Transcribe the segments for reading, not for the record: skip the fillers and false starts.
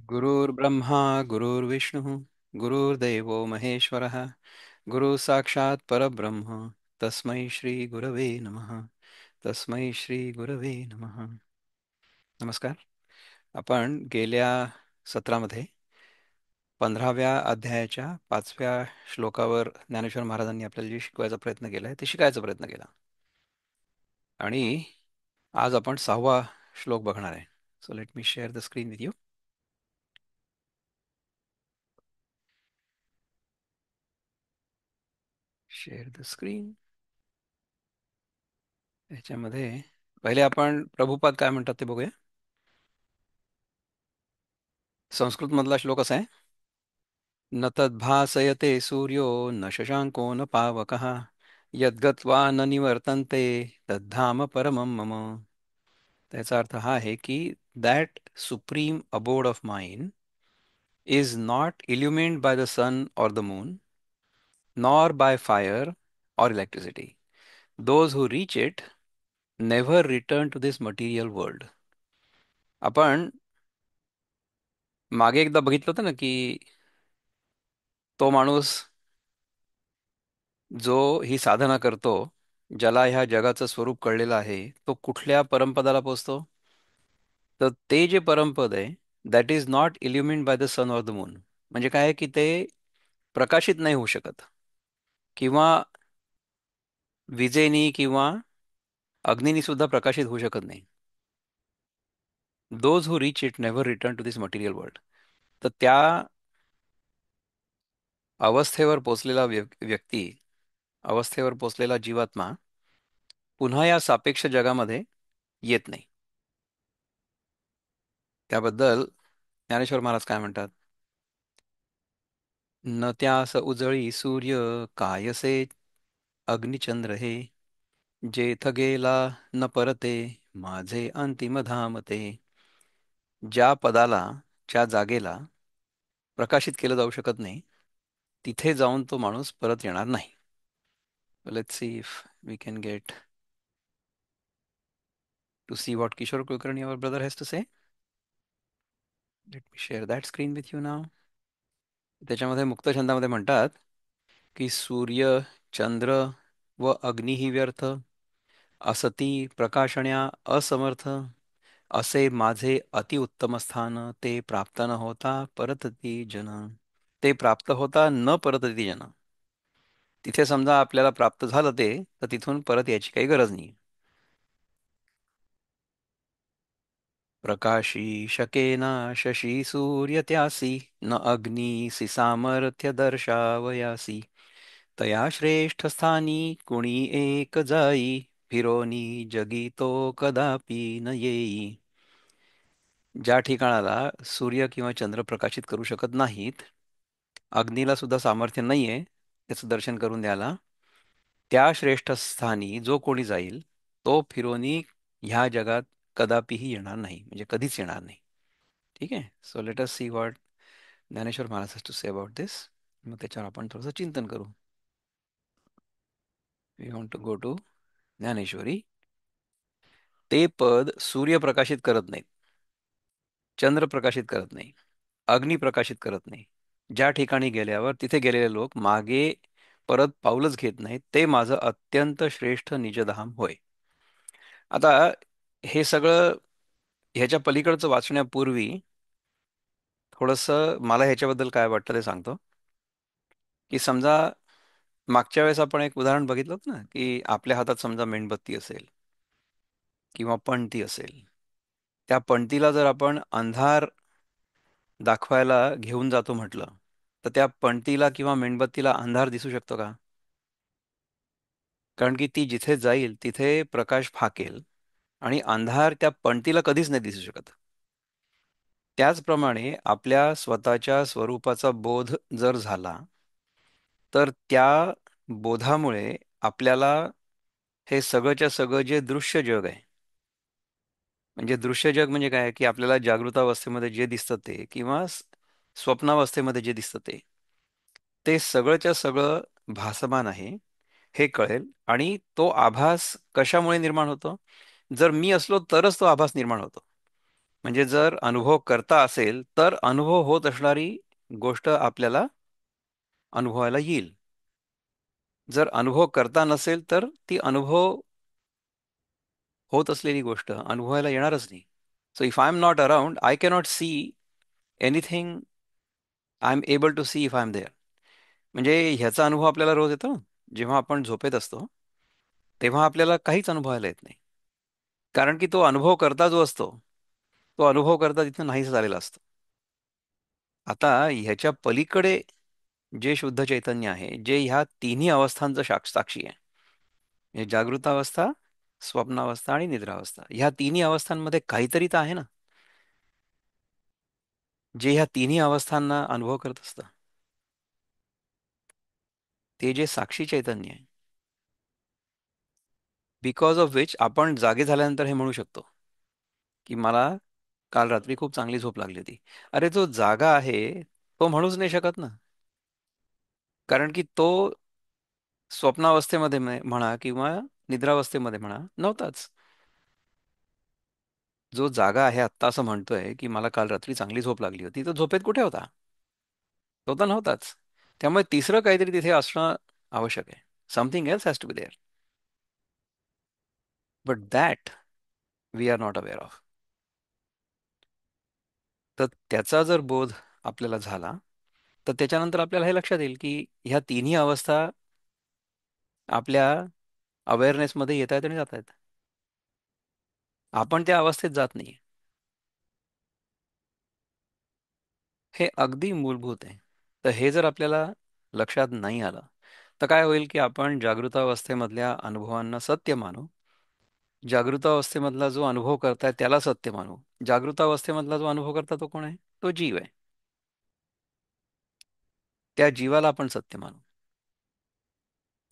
गुरुर्ब्रह्मा गुरुर्विष्णुः गुरुर्देवो महेश्वरः गुरु साक्षात् परब्रह्म तस्मै श्री गुरवे नमः. तस्मै श्री गुरवे नमः. नमस्कार. आपण गेल्या सत्रामध्ये 15व्या अध्यायाच्या 5व्या श्लोकावर ज्ञानेश्वर महाराजांनी आपल्याला जे शिकवायचा प्रयत्न केलाय ते शिकायचा प्रयत्न केला आणि आज आपण 6वा श्लोक बघणार आहे. So late me share the screen with you. Share the screen. याच्यामध्ये पहिले आपण प्रभुपाद काय म्हणतात ते बघूया. संस्कृत मधला श्लोक असा आहे. न तद्भासयते सूर्यो न शशांको न पावकः यद्गत्वा न निवर्तन्ते तद्धाम परमं मम. त्याचा अर्थ हा आहे की that supreme abode of mind is not illumined by the sun or the moon nor by fire or electricity. Those who reach it never return to this material world. आपण मागे एकदा बघितलं होतं ना की तो माणूस जो ही साधना करतो, ज्याला ह्या जगाचं स्वरूप कळलेलं आहे, तो कुठल्या परमपदाला पोहोचतो? तर ते जे परमपद आहे that is not illumined by the sun or the moon. म्हणजे काय आहे की ते प्रकाशित नाही होऊ शकत किंवा विजेनी किंवा अग्नीनी सुद्धा प्रकाशित होऊ शकत नाही. Those who reach it never return to this material world. तर त्या अवस्थेवर पोचलेला व्यक्ती, अवस्थेवर पोचलेला जीवात्मा पुन्हा या सापेक्ष जगामध्ये येत नाही. त्याबद्दल ज्ञानेश्वर महाराज काय म्हणतात. न त्यास उजळी सूर्य कायसे अग्निचंद्र हे जेथ गेला न परते माझे अंतिम धाम ते. ज्या पदाला, ज्या जागेला प्रकाशित केलं जाऊ शकत नाही तिथे जाऊन तो माणूस परत येणार नाही. Let's see if we can get to see what Kishore Kulkarni our brother has to say. Let me share that screen with you now. त्याच्यामध्ये मुक्त छंदामध्ये म्हणतात की सूर्य, चंद्र व अग्नी ही व्यर्थ, असती प्रकाशण्या असमर्थ, असे माझे अतिउत्तम स्थान ते प्राप्त न होता परतती जन. ते प्राप्त होता न परतती जन. तिथे समजा आपल्याला प्राप्त झालं ते, तर तिथून परत याची काही गरज नाही. प्रकाशी शकेना शशी सूर्य त्यासी न अग्नीसी सामर्थ्य दर्शावयासी. तया श्रेष्ठ स्थानी कुणी एक जाई फिरोनी जगी तो कदापि न येई. ज्या ठिकाणाला सूर्य किंवा चंद्र प्रकाशित करू शकत नाहीत, अग्नीला सुद्धा सामर्थ्य नाहीये त्याचं दर्शन करून द्यायला, त्या श्रेष्ठ स्थानी जो कोणी जाईल तो फिरोनी ह्या जगात कदापिही येणार नाही, म्हणजे कधीच येणार नाही. ठीक आहे. So let us see what Dnyaneshwar Maharaj has to say about this. मग त्याच्यावर आपण थोडंसं चिंतन करू. We want to go to Dnyaneshwari. ते पद सूर्य प्रकाशित करत नाहीत, चंद्र प्रकाशित करत नाही, अग्नी प्रकाशित करत नाही. ज्या ठिकाणी गेल्यावर तिथे गेलेले लोक मागे परत पाऊलच घेत नाहीत, ते माझं अत्यंत श्रेष्ठ निजधाम होय. आता हे सगळं ह्याच्या पलीकडचं वाचण्यापूर्वी थोडंसं मला ह्याच्याबद्दल काय वाटतं ते सांगतो. की समजा मागच्या वेळेस आपण एक उदाहरण बघितलं होतं ना, की आपल्या हातात समजा मेणबत्ती असेल किंवा पणती असेल. त्या पणतीला जर आपण अंधार दाखवायला घेऊन जातो म्हटलं, तर त्या पणतीला किंवा मेणबत्तीला अंधार दिसू शकतो का? कारण की ती जिथे जाईल तिथे प्रकाश फाकेल आणि अंधार त्या पणतीला कधीच नाही दिसू शकत. त्याचप्रमाणे आपल्या स्वतःच्या स्वरूपाचा बोध जर झाला तर त्या बोधामुळे आपल्याला हे सगळंच्या सगळं जे दृश्य जग आहे, म्हणजे दृश्य जग म्हणजे काय की आपल्याला जागृतावस्थेमध्ये जे दिसतं ते किंवा स्वप्नावस्थेमध्ये जे दिसतं ते, ते सगळंच्या सगळं भासमान आहे हे कळेल. आणि तो आभास कशामुळे निर्माण होतो? जर मी असलो तरच तो आभास निर्माण होतो. म्हणजे जर अनुभव करता असेल तर अनुभव होत असणारी गोष्ट आपल्याला अनुभवायला येईल. जर अनुभव करता नसेल तर ती अनुभव होत असलेली गोष्ट अनुभवायला येणारच नाही. So if I am not around I cannot see anything I am able to see if I am there. म्हणजे ह्याचा अनुभव आपल्याला रोज येतो ना. जेव्हा आपण झोपेत असतो तेव्हा आपल्याला काहीच अनुभवायला येत नाही. कारण की तो अनुभव करता जो असतो तो अनुभव करता तिथं नाहीच झालेला असतो. आता ह्याच्या पलीकडे जे शुद्ध चैतन्य आहे जे ह्या तिन्ही अवस्थांचं साक्षी आहे. हे जागृत अवस्था, स्वप्नावस्था आणि निद्रावस्था, ह्या तिन्ही अवस्थांमध्ये काहीतरी तर आहे ना, जे ह्या तिन्ही अवस्थांना अनुभव करत असतं. ते जे साक्षी चैतन्य आहे, बिकॉज ऑफ विच आपण जागे झाल्यानंतर हे म्हणू शकतो की मला काल रात्री खूप चांगली झोप लागली होती. अरे जो जागा आहे तो म्हणूच नाही शकत ना. कारण की तो स्वप्नावस्थेमध्ये म्हणा किंवा निद्रावस्थेमध्ये म्हणा नव्हताच. जो जागा आहे आत्ता असं म्हणतोय की मला काल रात्री चांगली झोप लागली होती, तो झोपेत कुठे होता? तो तर नव्हताच. त्यामुळे तिसरं काहीतरी तिथे असणं आवश्यक आहे. Something else has to be there, but that we are not aware of. तर त्याचा जर बोध आपल्याला झाला तर त्याच्यानंतर आपल्याला हे लक्षात येईल की ह्या तिन्ही अवस्था आपल्या अवेअरनेसमध्ये येत आहेत आणि जात आहेत. आपण त्या अवस्थेत जात नाही. हे अगदी मूलभूत आहे. तर हे जर आपल्याला लक्षात नाही आलं तर काय होईल की आपण जागृत अवस्थेमधल्या अनुभवांना सत्य मानू. जागृत अवस्थेमधला जो अनुभव करताय त्याला सत्य मानू. जागृत अवस्थेमधला जो अनुभव करता तो कोण आहे? तो जीव आहे. त्या जीवाला आपण सत्य मानू.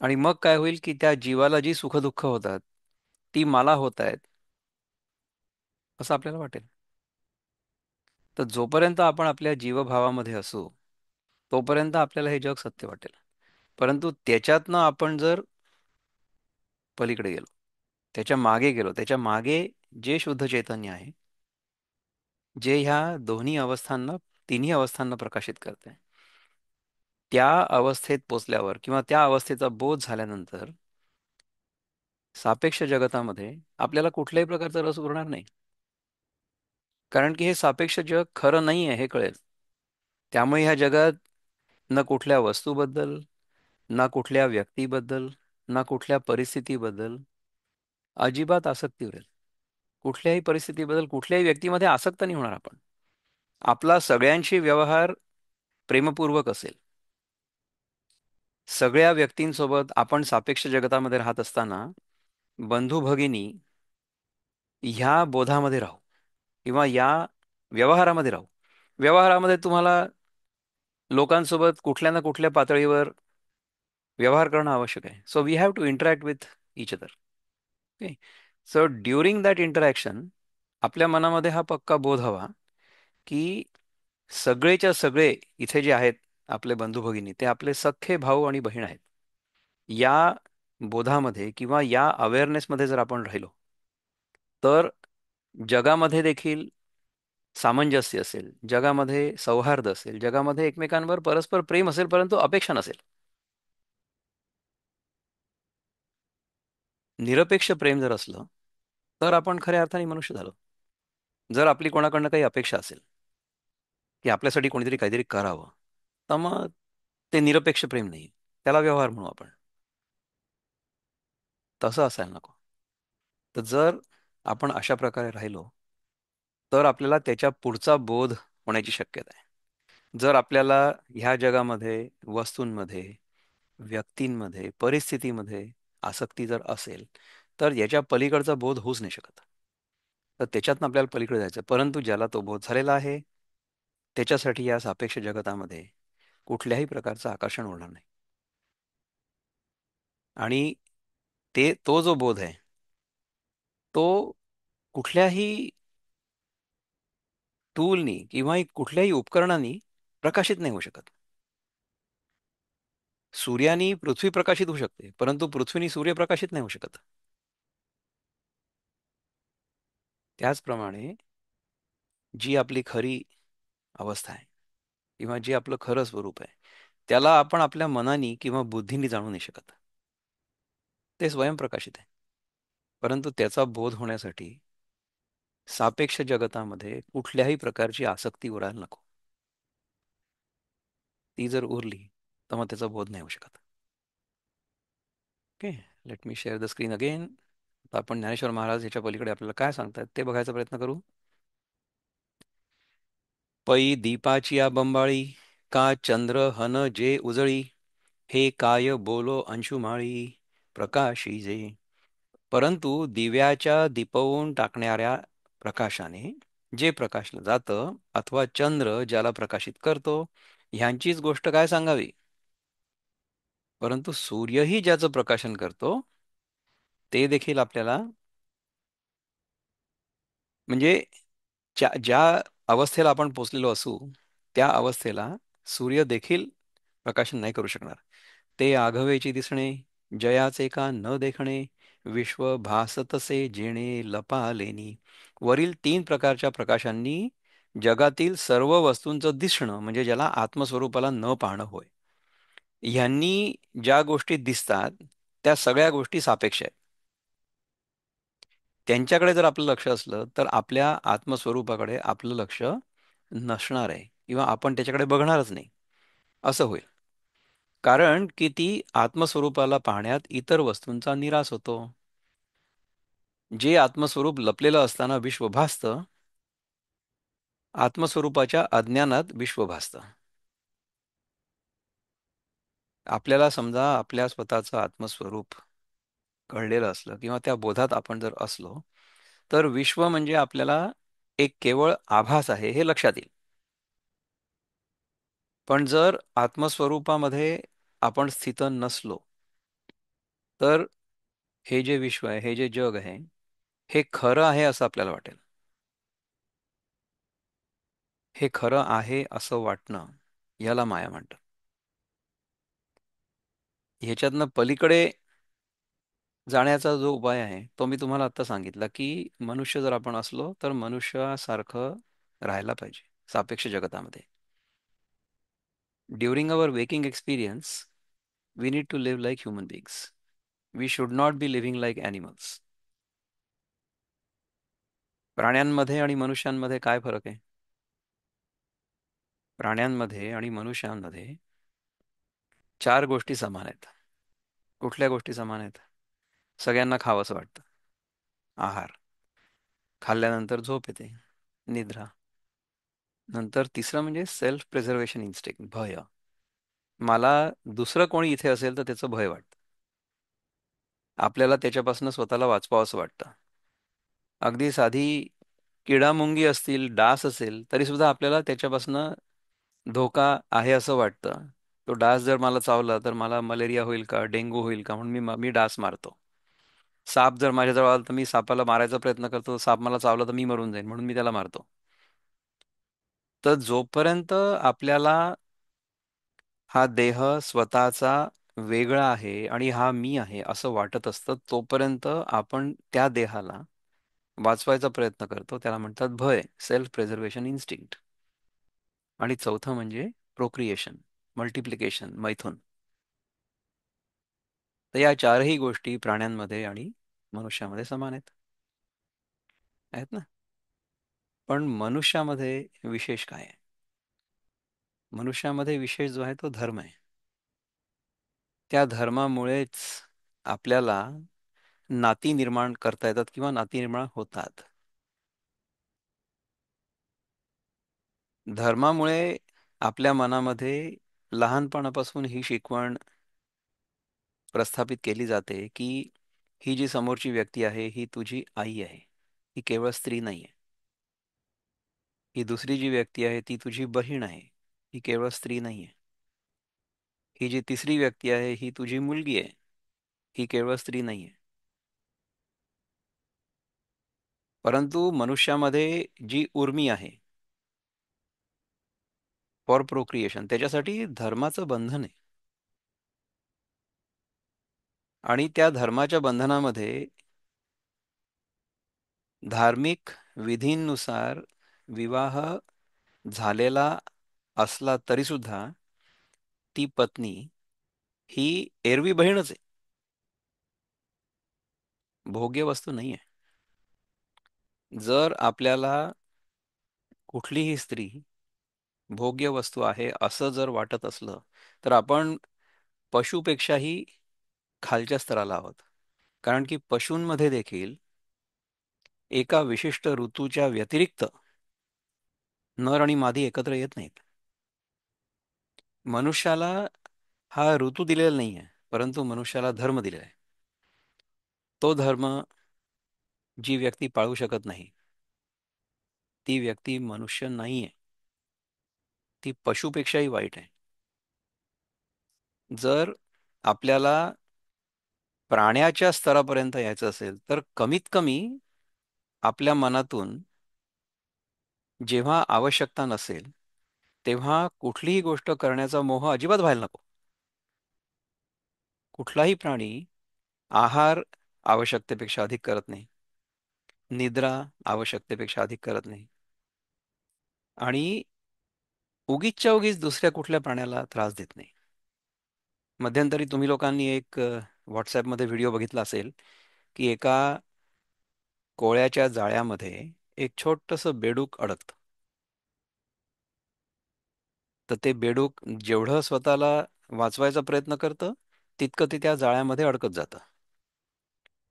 आणि मग काय होईल की त्या जीवाला जी सुखदुःख होतात ती मला होत आहेत असं आपल्याला वाटेल. तर जोपर्यंत आपण आपल्या जीवभावामध्ये असू तोपर्यंत आपल्याला हे जग सत्य वाटेल. परंतु त्याच्यातनं आपण जर पलीकडे गेलो, त्याच्या मागे गेलो, त्याच्या मागे जे शुद्ध चैतन्य आहे जे ह्या दोन्ही अवस्थांना, तिन्ही अवस्थांना प्रकाशित करते, त्या अवस्थेत पोचल्यावर किंवा त्या अवस्थेचा बोध झाल्यानंतर सापेक्ष जगतामध्ये आपल्याला कुठल्याही प्रकारचा रस उरणार नाही. कारण की हे सापेक्ष जग खरं नाही आहे हे कळेल. त्यामुळे ह्या जगात न कुठल्या वस्तूबद्दल, ना कुठल्या व्यक्तीबद्दल, ना कुठल्या परिस्थितीबद्दल अजिबात आसक्ती उरेल. कुठल्याही परिस्थितीबद्दल कुठल्याही व्यक्तीमध्ये आसक्त नाही होणार आपण. आपला सगळ्यांशी व्यवहार प्रेमपूर्वक असेल. सगळ्या व्यक्तींसोबत आपण सापेक्ष जगतामध्ये राहत असताना बंधू भगिनी ह्या बोधामध्ये राहू किंवा या व्यवहारामध्ये राहू. व्यवहारामध्ये तुम्हाला लोकांसोबत कुठल्या ना कुठल्या पातळीवर व्यवहार करणं आवश्यक आहे. So we have to interact with each other. Okay. So during that interaction आपल्या मनामध्ये हा पक्का बोध हवा की सगळेच्या सगळे इथे जे आहेत आपले बंधू भगिनी ते आपले सख्खे भाऊ आणि बहीण आहेत. या बोधामध्ये किंवा या अवेअरनेसमध्ये जर आपण राहिलो तर जगामध्ये देखील सामंजस्य असेल, जगामध्ये सौहार्द असेल, जगामध्ये एकमेकांवर परस्पर प्रेम असेल, परंतु अपेक्षा नसेल. निरपेक्ष प्रेम जर असलं तर आपण खऱ्या अर्थाने मनुष्य झालो. जर आपली कोणाकडनं काही अपेक्षा असेल की आपल्यासाठी कोणीतरी काहीतरी करावं तर मग ते निरपेक्ष प्रेम नाही, त्याला व्यवहार म्हणू आपण. तसं असायला नको. तर जर आपण अशा प्रकारे राहिलो तर आपल्याला त्याच्या पुढचा बोध होण्याची शक्यता आहे. जर आपल्याला ह्या जगामध्ये वस्तूंमध्ये, व्यक्तींमध्ये, परिस्थितीमध्ये आसक्ती जर असेल तर याच्या पलीकडचा बोध होऊच नाही शकत. तर त्याच्यातनं आपल्याला पलीकडे जायचं. परंतु ज्याला तो बोध झालेला आहे त्याच्यासाठी या सापेक्ष जगतामध्ये कुठल्याही प्रकारचं आकर्षण होणार नाही. आणि तो जो बोध आहे तो कुठल्याही टूलनी किंवा कुठल्याही उपकरणाने प्रकाशित नाही होऊ शकत. सूर्यानी पृथ्वी प्रकाशित होऊ शकते परंतु पृथ्वीनी सूर्य प्रकाशित नाही होऊ शकत. त्याचप्रमाणे जी आपली खरी अवस्था आहे किंवा जे आपलं खरं स्वरूप आहे, त्याला आपण आपल्या मनाने किंवा बुद्धीने जाणू नाही शकत. ते स्वयंप्रकाशित आहे. परंतु त्याचा बोध होण्यासाठी सापेक्ष जगतामध्ये कुठल्याही प्रकारची आसक्ती उरायला नको. ती जर उरली तर मग त्याचा बोध नाही होऊ शकत. Okay, late me share the screen again. आता आपण ज्ञानेश्वर महाराज याच्या पलीकडे आपल्याला काय सांगतात ते बघायचा प्रयत्न करू. पै दीपाची या बंबाळी, का चंद्र हन जे उजळी, हे काय बोलो अंशुमाळी, प्रकाशी जे. परंतु दिव्याच्या दिपवून टाकणाऱ्या प्रकाशाने जे प्रकाशलं जातं अथवा चंद्र ज्याला प्रकाशित करतो, ह्यांचीच गोष्ट काय सांगावी. परंतु सूर्यही ज्याचं प्रकाशन करतो ते देखील आपल्याला, म्हणजे ज्या ज्या अवस्थेला आपण पोचलेलो असू त्या अवस्थेला सूर्य देखील प्रकाशन नाही करू शकणार. ते आघवेची दिसणे, जयाचे का न देखणे, विश्व भासतसे जेणे लपालेनी. वरील तीन प्रकारच्या प्रकाशांनी जगातील सर्व वस्तूंचं दिसणं म्हणजे ज्याला आत्मस्वरूपाला न पाहणं होय. ह्यांनी ज्या गोष्टी दिसतात त्या सगळ्या गोष्टी सापेक्ष आहेत. त्यांच्याकडे जर आपलं लक्ष असलं तर आपल्या आत्मस्वरूपाकडे आपलं लक्ष नसणार आहे किंवा आपण त्याच्याकडे बघणारच नाही असं होईल. कारण की ती आत्मस्वरूपाला पाहण्यात इतर वस्तूंचा निराश होतो. जे आत्मस्वरूप लपलेलं असताना विश्व भासतं, आत्मस्वरूपाच्या अज्ञानात विश्व भासतं. आपल्याला समजा आपल्या स्वतःचं आत्मस्वरूप कळलेलं असलं किंवा त्या बोधात आपण जर असलो तर विश्व म्हणजे आपल्याला एक केवळ आभास आहे हे लक्षात येईल. पण जर आत्मस्वरूपामध्ये आपण स्थित नसलो तर हे जे विश्व आहे, हे जे जग आहे, हे खरं आहे असं आपल्याला वाटेल. हे खरं आहे असं वाटणं याला माया म्हणतात. ह्याच्यातनं पलीकडे जाण्याचा जो उपाय आहे तो मी तुम्हाला आता सांगितला, की मनुष्य जर आपण असलो तर मनुष्यासारखं राहायला पाहिजे सापेक्ष जगतामध्ये. During our waking experience we need to live like human beings. We should not be living like animals. प्राण्यांमध्ये आणि मनुष्यांमध्ये काय फरक आहे? प्राण्यांमध्ये आणि मनुष्यांमध्ये चार गोष्टी समान आहेत. कुठल्या गोष्टी समान आहेत? सगळ्यांना खावंसं वाटतं, आहार. खाल्ल्यानंतर झोप येते, निद्रा. नंतर तिसरं म्हणजे सेल्फ प्रिझर्वेशन इन्स्टिंक्ट, भय. मला दुसरं कोणी इथे असेल तर त्याचं भय वाटतं. आपल्याला त्याच्यापासून स्वतःला वाचवावंसं वाटतं. अगदी साधी किडामुंगी असतील, डास असेल तरी सुद्धा आपल्याला त्याच्यापासून धोका आहे असं वाटतं. तो डास जर मला चावला तर मला मलेरिया होईल का, डेंग्यू होईल का, म्हणून मी डास मारतो. साप जर माझ्याजवळ आला तर मी सापाला मारायचा प्रयत्न करतो. साप मला चावला तर मी मरून जाईन म्हणून मी त्याला मारतो. तर जोपर्यंत आपल्याला हा देह स्वतःचा वेगळा आहे आणि हा मी आहे असं वाटत असतं तोपर्यंत आपण त्या देहाला वाचवायचा प्रयत्न करतो. त्याला म्हणतात भय, सेल्फ प्रिझर्वेशन इन्स्टिंक्ट. आणि चौथं म्हणजे प्रोक्रिएशन, मल्टिप्लिकेशन, मैथून. तर या चारही गोष्टी प्राण्यांमध्ये आणि मनुष्यामध्ये समान आहेत. आहेत ना? पण मनुष्यामध्ये विशेष काय आहे? मनुष्यामध्ये विशेष जो आहे तो धर्म आहे. त्या धर्मामुळेच आपल्याला नाती निर्माण करता येतात किंवा नाती निर्माण होतात. धर्मामुळे आपल्या मनामध्ये लहानपणापासून ही शिकवण प्रस्थापित केली जाते की ही जी समोरची व्यक्ती आहे ही तुझी आई आहे, ही केवळ स्त्री नाही आहे. ही दुसरी जी व्यक्ती आहे ती तुझी बहीण आहे, ही केवळ स्त्री नाही आहे. ही जी तिसरी व्यक्ती आहे ही तुझी मुलगी आहे, ही केवळ स्त्री नाही आहे. परंतु मनुष्यामध्ये जी उर्मी आहे फॉर प्रोक्रिएशन त्याच्यासाठी धर्माचं बंधन आहे. आणि त्या धर्माच्या बंधनामध्ये धार्मिक विधींनुसार विवाह झालेला असला तरी सुद्धा ती पत्नी ही एरवी बहीणच आहे, भोग्य वस्तू नाही आहे. जर आपल्याला कुठलीही स्त्री भोग्य वस्तू आहे असं जर वाटत असलं, तर आपण पशुपेक्षाही खालच्या स्तराला आहोत. कारण की पशूंमध्ये देखील एका विशिष्ट ऋतूच्या व्यतिरिक्त नर आणि मादी एकत्र येत नाहीत. मनुष्याला हा ऋतू दिलेला नाही आहे, परंतु मनुष्याला धर्म दिलेला आहे. तो धर्म जी व्यक्ती पाळू शकत नाही, ती व्यक्ती मनुष्य नाही आहे, ती पशुपेक्षाही वाईट आहे. जर आपल्याला प्राण्याच्या स्तरापर्यंत यायचं असेल, तर कमीत कमी आपल्या मनातून जेव्हा आवश्यकता नसेल, तेव्हा कुठलीही गोष्ट करण्याचा मोह अजिबात व्हायला नको. कुठलाही प्राणी आहार आवश्यकतेपेक्षा अधिक करत नाही, निद्रा आवश्यकतेपेक्षा अधिक करत नाही, आणि उगीचच्या उगीच दुसऱ्या कुठल्या प्राण्याला त्रास देत नाही. मध्यंतरी तुम्ही लोकांनी एक व्हॉट्सॲपमध्ये व्हिडिओ बघितला असेल की एका कोळ्याच्या जाळ्यामध्ये एक छोटंसं बेडूक अडकतं. तर ते बेडूक जेवढं स्वतःला वाचवायचा प्रयत्न करतं, तितकं ते त्या जाळ्यामध्ये अडकत जातं.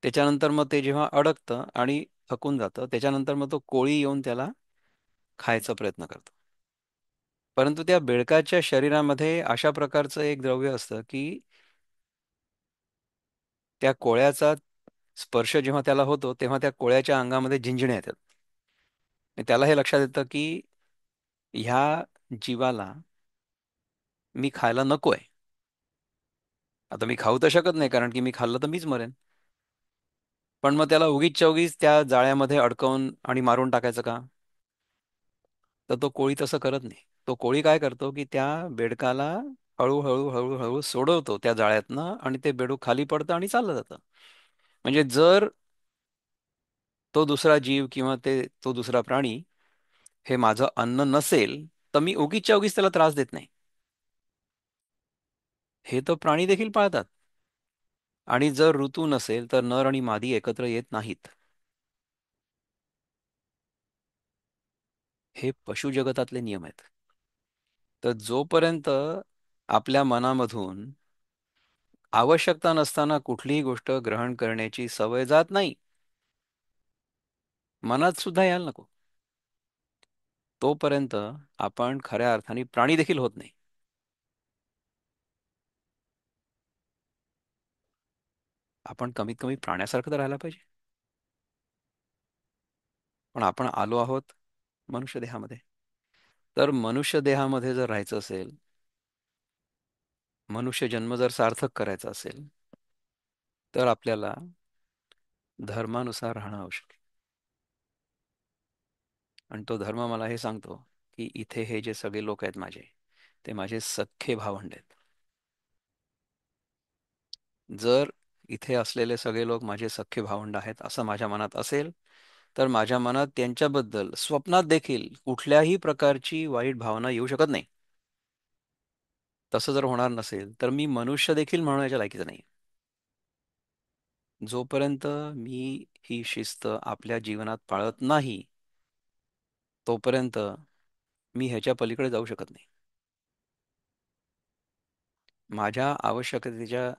त्याच्यानंतर मग ते जेव्हा अडकतं आणि थकून जातं, त्याच्यानंतर मग तो कोळी येऊन त्याला खायचा प्रयत्न करतो. परंतु त्या बेडकाच्या शरीरामध्ये अशा प्रकारचं एक द्रव्य असतं की त्या कोळ्याचा स्पर्श जेव्हा त्याला होतो, तेव्हा त्या कोळ्याच्या अंगामध्ये झिंजण्या येतात. आणि त्याला हे लक्षात येतं की ह्या जीवाला मी खायला नकोय. आता मी खाऊ तर शकत नाही, कारण की मी खाल्लं तर मीच मरेन. पण मग त्याला उगीचच्या उगीच त्या जाळ्यामध्ये अडकवून आणि मारून टाकायचं का? तर तो कोळी तसं करत नाही. तो कोळी काय करतो की त्या बेडकाला हळूहळू हळूहळू सोडवतो त्या जाळ्यातनं, आणि ते बेडूक खाली पडतं आणि चाललं जातं. म्हणजे जर तो दुसरा जीव किंवा तो दुसरा प्राणी हे माझं अन्न नसेल, तर मी उगीचच्या उगीच त्याला त्रास देत नाही. हे तर प्राणी देखील पाळतात. आणि जर ऋतू नसेल तर नर आणि मादी एकत्र येत नाहीत. हे पशुजगतातले नियम आहेत. तर जोपर्यंत आपल्या मनामधून आवश्यकता नसताना कुठलीही गोष्ट ग्रहण करण्याची सवय जात नाही, मनात सुद्धा यायला नको, तोपर्यंत आपण खऱ्या अर्थाने प्राणी देखील होत नाही. आपण कमीत कमी प्राण्यासारखं तर राहायला पाहिजे. पण आपण आलो आहोत मनुष्य देहामध्ये. तर मनुष्य देहामध्ये जर राहायचं असेल, मनुष्य जन्म जर सार्थक करायचा असेल, तर आपल्याला धर्मानुसार राहणं आवश्यक आहे. आणि तो धर्म मला हे सांगतो की इथे हे जे सगळे लोक आहेत माझे, ते माझे सख्खे भावंड आहेत. जर इथे असलेले सगळे लोक माझे सख्खे भावंड आहेत असं माझ्या मनात असेल, तर माझ्या मनात त्यांच्याबद्दल स्वप्नात देखील कुठल्याही प्रकारची वाईट भावना येऊ शकत नाही. तसं जर होणार नसेल, तर मी मनुष्य देखील म्हणण्याच्या लायकीचा नाही. जोपर्यंत मी ही शिस्त आपल्या जीवनात पाळत नाही, तोपर्यंत मी ह्याच्या पलीकडे जाऊ शकत नाही. माझ्या आवश्यकतेच्या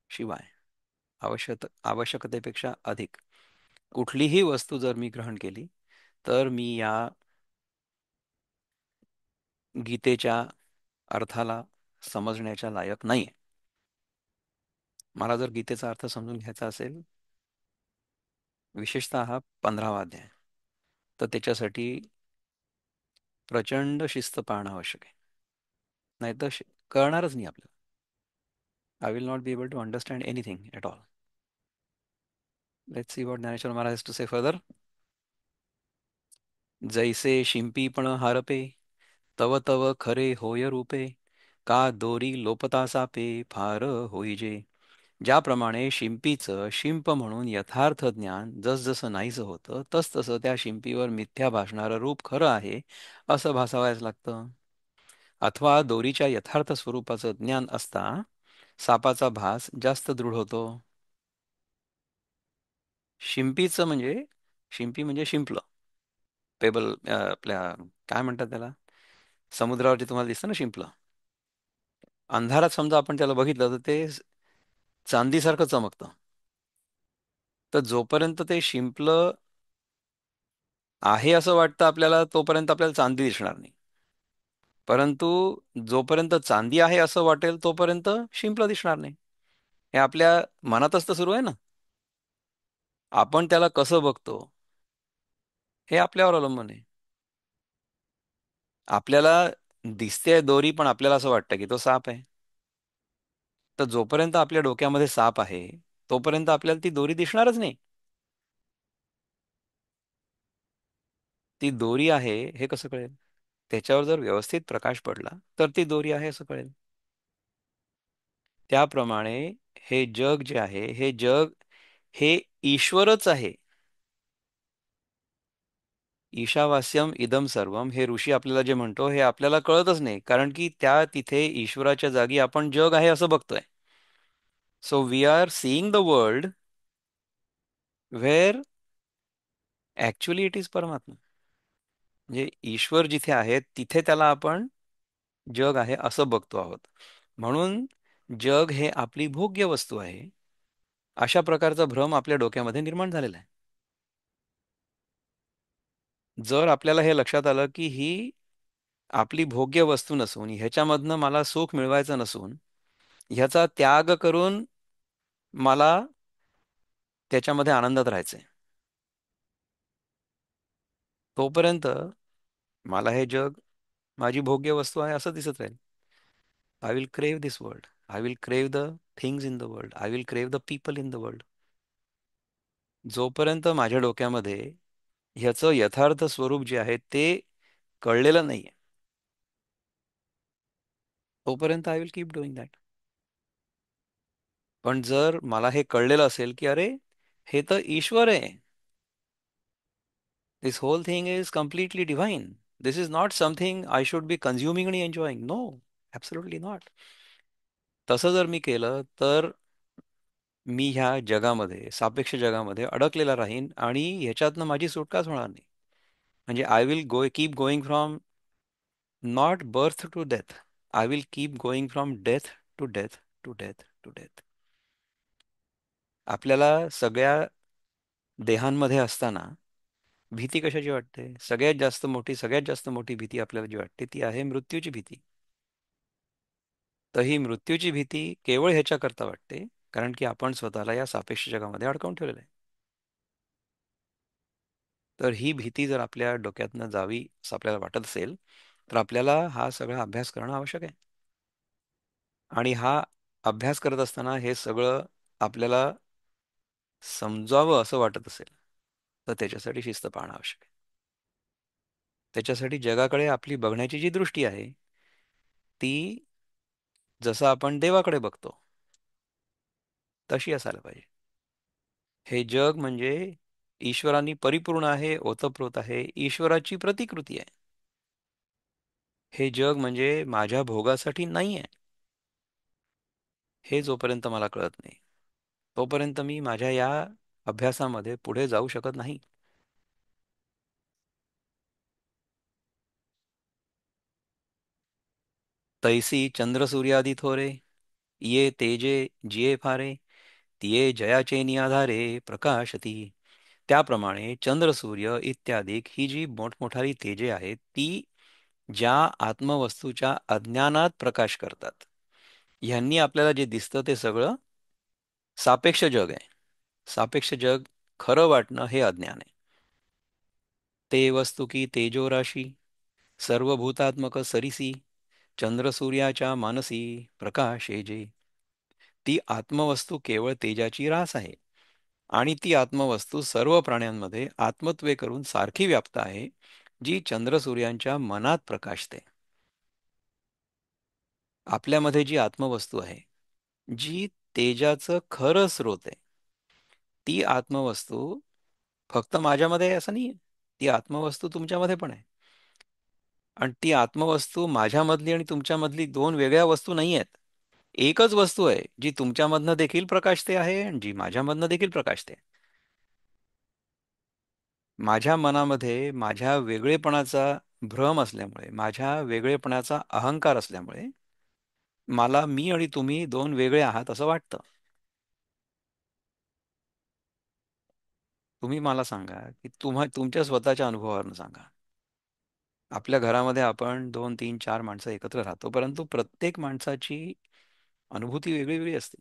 शिवाय, आवश्यकतेपेक्षा अधिक कुठलीही वस्तू जर मी ग्रहण केली, तर मी या गीतेच्या अर्थाला समजण्याच्या लायक नाही. मला जर गीतेचा अर्थ समजून घ्यायचा असेल, विशेषतः हा 15वा अध्याय, तर त्याच्यासाठी प्रचंड शिस्त पाळणं आवश्यक आहे. नाहीतर कळणारच नाही आपल्याला. I will not be able to understand anything at all. Let's see what Dnyaneshwar Maharaj has to say further. जैसे शिंपीपण हारपे, तव तव खरे होय रूपे, का दोरी लोपता सापे फार होईजे. ज्याप्रमाणे शिंपीचं शिंप म्हणून यथार्थ ज्ञान जसजसं नाहीसं होतं तसतसं त्या शिंपीवर मिथ्या भासणारं रूप खरं आहे असं भासावायच लागतं. अथवा दोरीच्या यथार्थ स्वरूपाचं ज्ञान असता सापाचा भास जास्त दृढ होतो. शिंपीचं म्हणजे शिंपी म्हणजे शिंपलं, पेबल, आपल्या काय म्हणतात त्याला, समुद्रावरती तुम्हाला दिसतं ना शिंपलं. अंधारात समजा आपण त्याला बघितलं तर ते चांदीसारखं चमकतं. तर जोपर्यंत ते शिंपलं आहे असं वाटतं आपल्याला तोपर्यंत आपल्याला चांदी दिसणार नाही. परंतु जोपर्यंत चांदी आहे असं वाटेल तोपर्यंत शिंपलं दिसणार नाही. हे आपल्या मनातच तर सुरू आहे ना. आपण त्याला कसं बघतो हे आपल्यावर अवलंबून आहे. आपल्याला दिसते दोरी पण आपल्याला असं वाटतं की तो साप आहे. तर जोपर्यंत आपल्या डोक्यामध्ये साप आहे तोपर्यंत आपल्याला ती दोरी दिसणारच नाही. ती दोरी आहे हे कसं कळेल? त्याच्यावर जर व्यवस्थित प्रकाश पडला तर ती दोरी आहे असं कळेल. त्याप्रमाणे हे जग जे आहे हे जग हे ईश्वरच आहे. ईशावास्यम इदम सर्वम हे ऋषी आपल्याला जे म्हणतो हे आपल्याला कळतच नाही, कारण की त्या तिथे ईश्वराच्या जागी आपण जग आहे असं बघतोय. So we are seeing the world where actually it is परमात्मा. म्हणजे ईश्वर जिथे आहे तिथे त्याला आपण जग आहे असं बघतो आहोत. म्हणून जग हे आपली भोग्य वस्तू आहे अशा प्रकारचा भ्रम आपल्या डोक्यामध्ये निर्माण झालेला आहे. जर आपल्याला हे लक्षात आलं की ही आपली भोग्य वस्तू नसून ह्याच्यामधनं मला सुख मिळवायचं नसून ह्याचा त्याग करून मला त्याच्यामध्ये आनंदात राहायचंय, तोपर्यंत मला हे जग माझी भोग्य वस्तू आहे असं दिसत राहील. I will crave this world. I will crave the things in the world. I will crave the people in the world. जोपर्यंत माझ्या डोक्यामध्ये ह्याचं यथार्थ स्वरूप जे आहे ते कळलेलं नाहीये तोपर्यंत I will keep doing that. पण जर मला हे कळलेलं असेल की अरे हे तर ईश्वर आहे, this whole thing is completely divine, this is not something I should be consuming आणि एन्जॉईंग, नो, ॲब्सोल्युटली नॉट. तसं जर मी केलं तर मी ह्या जगामध्ये सापेक्ष जगामध्ये अडकलेला राहीन आणि ह्याच्यातनं माझी सुटकाच होणार नाही. म्हणजे I will keep going from not birth to death, I will keep going from death to death to death to death. आपल्याला सगळ्या देहांमध्ये असताना भीती कशाची वाटते? सगळ्यात जास्त मोठी भीती आपल्याला जी वाटते ती आहे मृत्यूची भीती. तर ही मृत्यूची भीती केवळ ह्याच्याकरता वाटते कारण की आपण स्वतःला या सापेक्ष जगामध्ये अडकवून ठेवलेलं आहे. तर ही भीती जर आपल्या डोक्यातनं जावी असं आपल्याला वाटत असेल तर आपल्याला हा सगळा अभ्यास करणं आवश्यक आहे. आणि हा अभ्यास करत असताना हे सगळं आपल्याला समजावं असं वाटत असेल तर त्याच्यासाठी शिस्त पाळणं आवश्यक आहे. त्याच्यासाठी जगाकडे आपली बघण्याची जी दृष्टी आहे ती जसं आपण देवाकडे बघतो तशी असायला पाहिजे. हे जग म्हणजे ईश्वराने परिपूर्ण आहे, ओतप्रोत आहे, ईश्वराची प्रतिकृती आहे. हे जग म्हणजे माझ्या भोगासाठी नाही आहे हे जोपर्यंत मला कळत नाही तोपर्यंत मी माझ्या या अभ्यासामध्ये पुढे जाऊ शकत नाही. तैसी चंद्र सूर्यादी थोरे, ये तेजे जिये फारे, तिये जयाचे निआधारे प्रकाशती. त्याप्रमाणे चंद्र सूर्य इत्यादी ही जी मोठमोठाली तेजे आहेत ती ज्या आत्मवस्तूच्या अज्ञानात प्रकाश करतात, ह्यांनी आपल्याला जे दिसतं ते सगळं सापेक्ष जग आहे. सापेक्ष जग खरं वाटणं हे अज्ञान आहे. ते वस्तू की तेजोराशी सर्वभूतात्मक सरिसी चंद्रसूर्याच्या मानसी प्रकाशे जे. ती आत्मवस्तू केवळ तेजाची रास आहे आणि ती आत्मवस्तू सर्व प्राण्यांमध्ये आत्मत्वे करून सारखी व्याप्त आहे, जी चंद्रसूर्यांच्या मनात प्रकाशते. आपल्यामध्ये जी आत्मवस्तू आहे जी तेजाचं खरं स्रोत आहे. ती आत्मवस्तू फक्त माझ्यामध्ये आहे असं नाहीये. ती आत्मवस्तू तुमच्यामध्ये पण आहे. आणि ती आत्मवस्तू माझ्यामधली आणि तुमच्यामधली दोन वेगळ्या वस्तू नाही आहेत. एकच वस्तू आहे जी तुमच्यामधनं देखील प्रकाशते आहे आणि जी माझ्यामधनं देखील प्रकाशते. माझ्या मनामध्ये माझ्या वेगळेपणाचा भ्रम असल्यामुळे, माझ्या वेगळेपणाचा अहंकार असल्यामुळे मला मी आणि तुम्ही दोन वेगळे आहात असं वाटतं. तुम्ही मला सांगा की तुमच्या स्वतःच्या अनुभवावरून सांगा. आपल्या घरामध्ये आपण दोन, तीन, चार माणसं एकत्र राहतो, परंतु प्रत्येक माणसाची अनुभूती वेगळी वेगळी असते.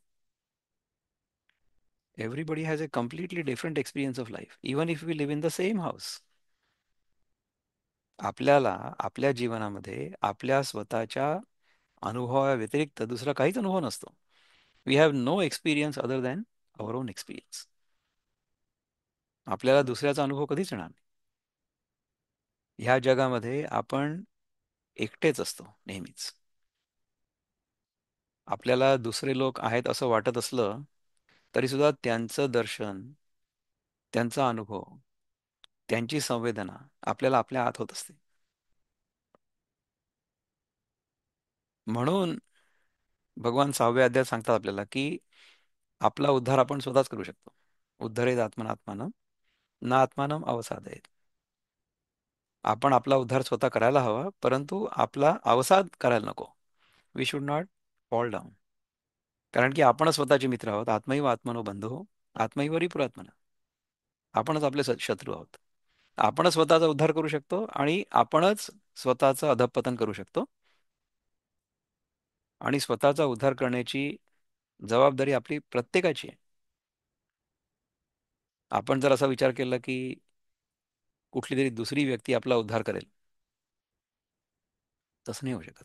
Everybody has a completely different experience of life, even if we live in the same house. आपल्याला आपल्या जीवनामध्ये आपल्या स्वतःच्या अनुभवाव्यतिरिक्त दुसरा काहीच अनुभव नसतो. We have no experience other than our own experience. आपल्याला दुसऱ्याचा अनुभव कधीच येणार नाही. ह्या जगामध्ये आपण एकटेच असतो नेहमीच. आपल्याला दुसरे लोक आहेत असं वाटत असलं तरी सुद्धा त्यांचं दर्शन, त्यांचा अनुभव, त्यांची संवेदना आपल्याला आपल्या आत होत असते. म्हणून भगवान 6व्या अध्यायात सांगतात आपल्याला की आपला उद्धार आपण स्वतःच करू शकतो. उद्धरेत आत्मनात्मानं ना आत्मानं अवसादयेत. आपण आपला उद्धार स्वतः करायला हवा, परंतु आपला अवसाद करायला नको. We should not fall down. कारण की आपणच स्वतःचे मित्र आहोत. आत्मैव आत्मनो बंधो आत्मैव रिपुरात्मना. आपणच आपले शत्रू आहोत. आपणच स्वतःचा उद्धार करू शकतो आणि आपणच स्वतःचं अधःपतन करू शकतो. आणि स्वतःचा उद्धार करण्याची जबाबदारी आपली प्रत्येकाची आहे. आपण जर असा विचार केला की कुठली तरी दुसरी व्यक्ती आपला उद्धार करेल, तसं नाही होऊ शकत.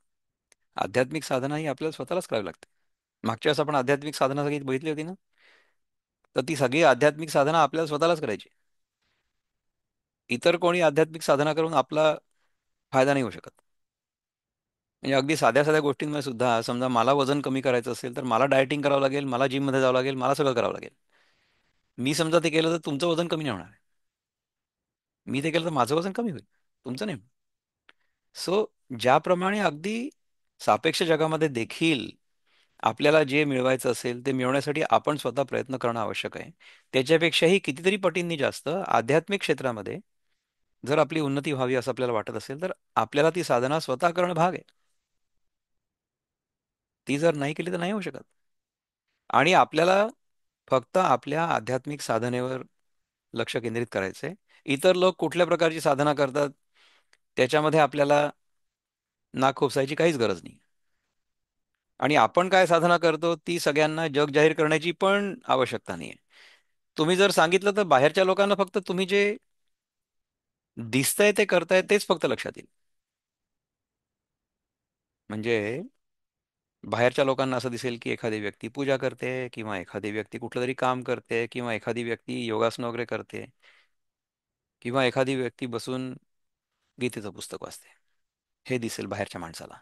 आध्यात्मिक साधना ही आपल्याला स्वतःलाच करावी लागते. मागच्या वेळेस आपण आध्यात्मिक साधना सगळी बघितली होती ना, तर ती सगळी आध्यात्मिक साधना आपल्याला स्वतःलाच करायची. इतर कोणी आध्यात्मिक साधना करून आपला फायदा नाही होऊ शकत. म्हणजे अगदी साध्या साध्या गोष्टींमध्ये सुद्धा समजा मला वजन कमी करायचं असेल तर मला डायटिंग करावं लागेल, मला जिममध्ये जावं लागेल, मला सगळं करावं लागेल. मी समजा ते केलं तर तुमचं वजन कमी नाही होणार आहे. मी ते केलं तर माझं वजन कमी होईल, तुमचं नाही. सो ज्याप्रमाणे अगदी सापेक्ष जगामध्ये देखील आपल्याला जे मिळवायचं असेल ते मिळवण्यासाठी आपण स्वतः प्रयत्न करणं आवश्यक आहे. त्याच्यापेक्षाही कितीतरी पटींनी जास्त आध्यात्मिक क्षेत्रामध्ये जर आपली उन्नती व्हावी असं आपल्याला वाटत असेल तर आपल्याला ती साधना स्वतः करणं भाग आहे. ती जर नाही केली तर नाही होऊ शकत. आणि आपल्याला फक्त आपल्या आध्यात्मिक साधनेवर लक्ष केंद्रित करायचंय. इतर लोक कुठल्या प्रकारची साधना करतात त्याच्यामध्ये आपल्याला नाक खुपसायची काहीच गरज नाही. आणि आपण काय साधना करतो ती सगळ्यांना जग जाहीर करण्याची पण आवश्यकता नाही. तुम्ही जर सांगितलं तर बाहेरच्या लोकांना फक्त तुम्ही जे दिसतंय ते करताय तेच फक्त लक्षात येईल. म्हणजे बाहेरच्या लोकांना असं दिसेल की एखादी व्यक्ती पूजा करते किंवा एखादी व्यक्ती कुठलं तरी काम करते किंवा एखादी व्यक्ती योगासन वगैरे करते किंवा एखादी व्यक्ती बसून गीतेचं पुस्तक वाचते. हे दिसेल बाहेरच्या माणसाला.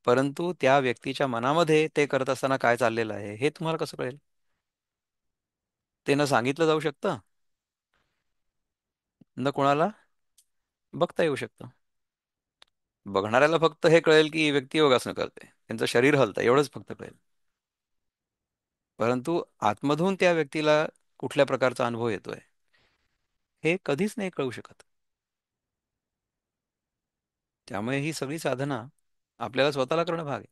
परंतु त्या व्यक्तीच्या मनामध्ये ते करत असताना काय चाललेलं आहे हे तुम्हाला कसं कळेल? ते न सांगितलं जाऊ शकतं, न कोणाला बघता येऊ शकतं. बघणाऱ्याला फक्त हे कळेल की ही व्यक्ती योगासनं करते, त्यांचं शरीर हलतं एवढंच फक्त कळेल. परंतु आतमधून त्या व्यक्तीला कुठल्या प्रकारचा अनुभव येतोय हे कधीच नाही कळू शकत. त्यामुळे ही सगळी साधना आपल्याला स्वतःला करणं भाग आहे.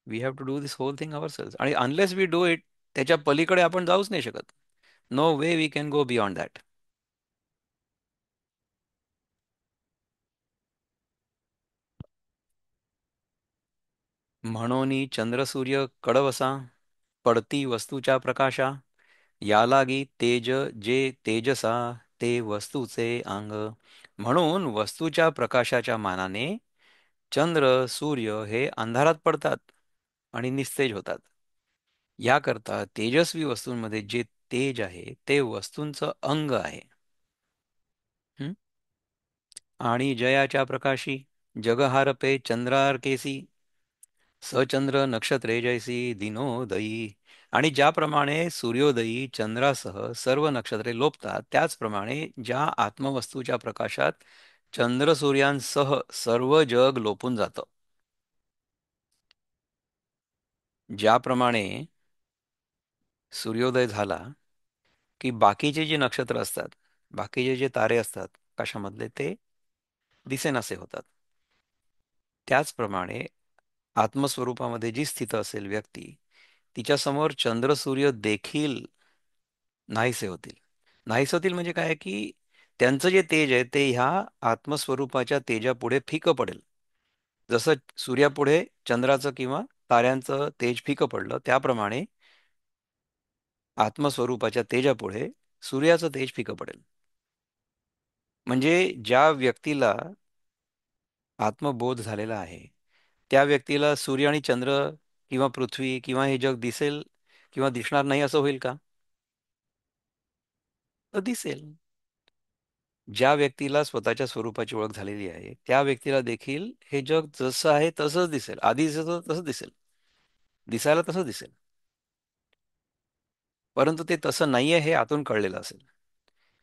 We have to do this whole thing our आणि अनलेस वी डू इट त्याच्या पलीकडे आपण जाऊच नाही शकत. No way we can go beyond that. म्हणून चंद्रसूर्य कडवसा पडती वस्तूच्या प्रकाशा या लागी तेज जे तेजसा ते वस्तूचे अंग. म्हणून वस्तूच्या प्रकाशाच्या मानाने चंद्र सूर्य हे अंधारात पडतात आणि निस्तेज होतात. याकरता तेजस्वी वस्तूंमध्ये जे तेज आहे ते वस्तूंचं अंग आहे. हं? आणि जयाच्या प्रकाशी जगहारपे चंद्रार केसी सचंद्र नक्षत्रे जैसी दिनोदयी. आणि ज्याप्रमाणे सूर्योदयी चंद्रासह सर्व नक्षत्रे लोपतात, त्याचप्रमाणे ज्या आत्मवस्तूच्या प्रकाशात चंद्र सूर्यांसह सर्व जग लोपून जातं. ज्याप्रमाणे सूर्योदय झाला की बाकीचे जे नक्षत्र असतात, बाकीचे जे तारे असतात आकाशामधले, ते दिसेनासे होतात. त्याचप्रमाणे आत्मस्वरूपामध्ये जी स्थित असेल व्यक्ती, तिच्यासमोर चंद्र सूर्य देखील नाहीसे होतील. नाहीसे होतील म्हणजे काय की त्यांचं जे तेज आहे ते ह्या आत्मस्वरूपाच्या तेजापुढे फिकं पडेल. जसं सूर्यापुढे चंद्राचं किंवा ताऱ्यांचं तेज फिकं पडलं, त्याप्रमाणे आत्मस्वरूपाच्या तेजापुढे सूर्याचं तेज फिकं पडेल. म्हणजे ज्या व्यक्तीला आत्मबोध झालेला आहे, त्या व्यक्तीला सूर्य आणि चंद्र किंवा पृथ्वी किंवा हे जग दिसेल किंवा दिसणार नाही असं होईल का? तर दिसेल. ज्या व्यक्तीला स्वतःच्या स्वरूपाची ओळख झालेली आहे, त्या व्यक्तीला देखील हे जग जसं आहे तसंच दिसेल. आधी दिसत होतं तसंच दिसेल. दिसायला तसंच दिसेल. परंतु ते तसं नाहीये हे आतून कळलेलं असेल.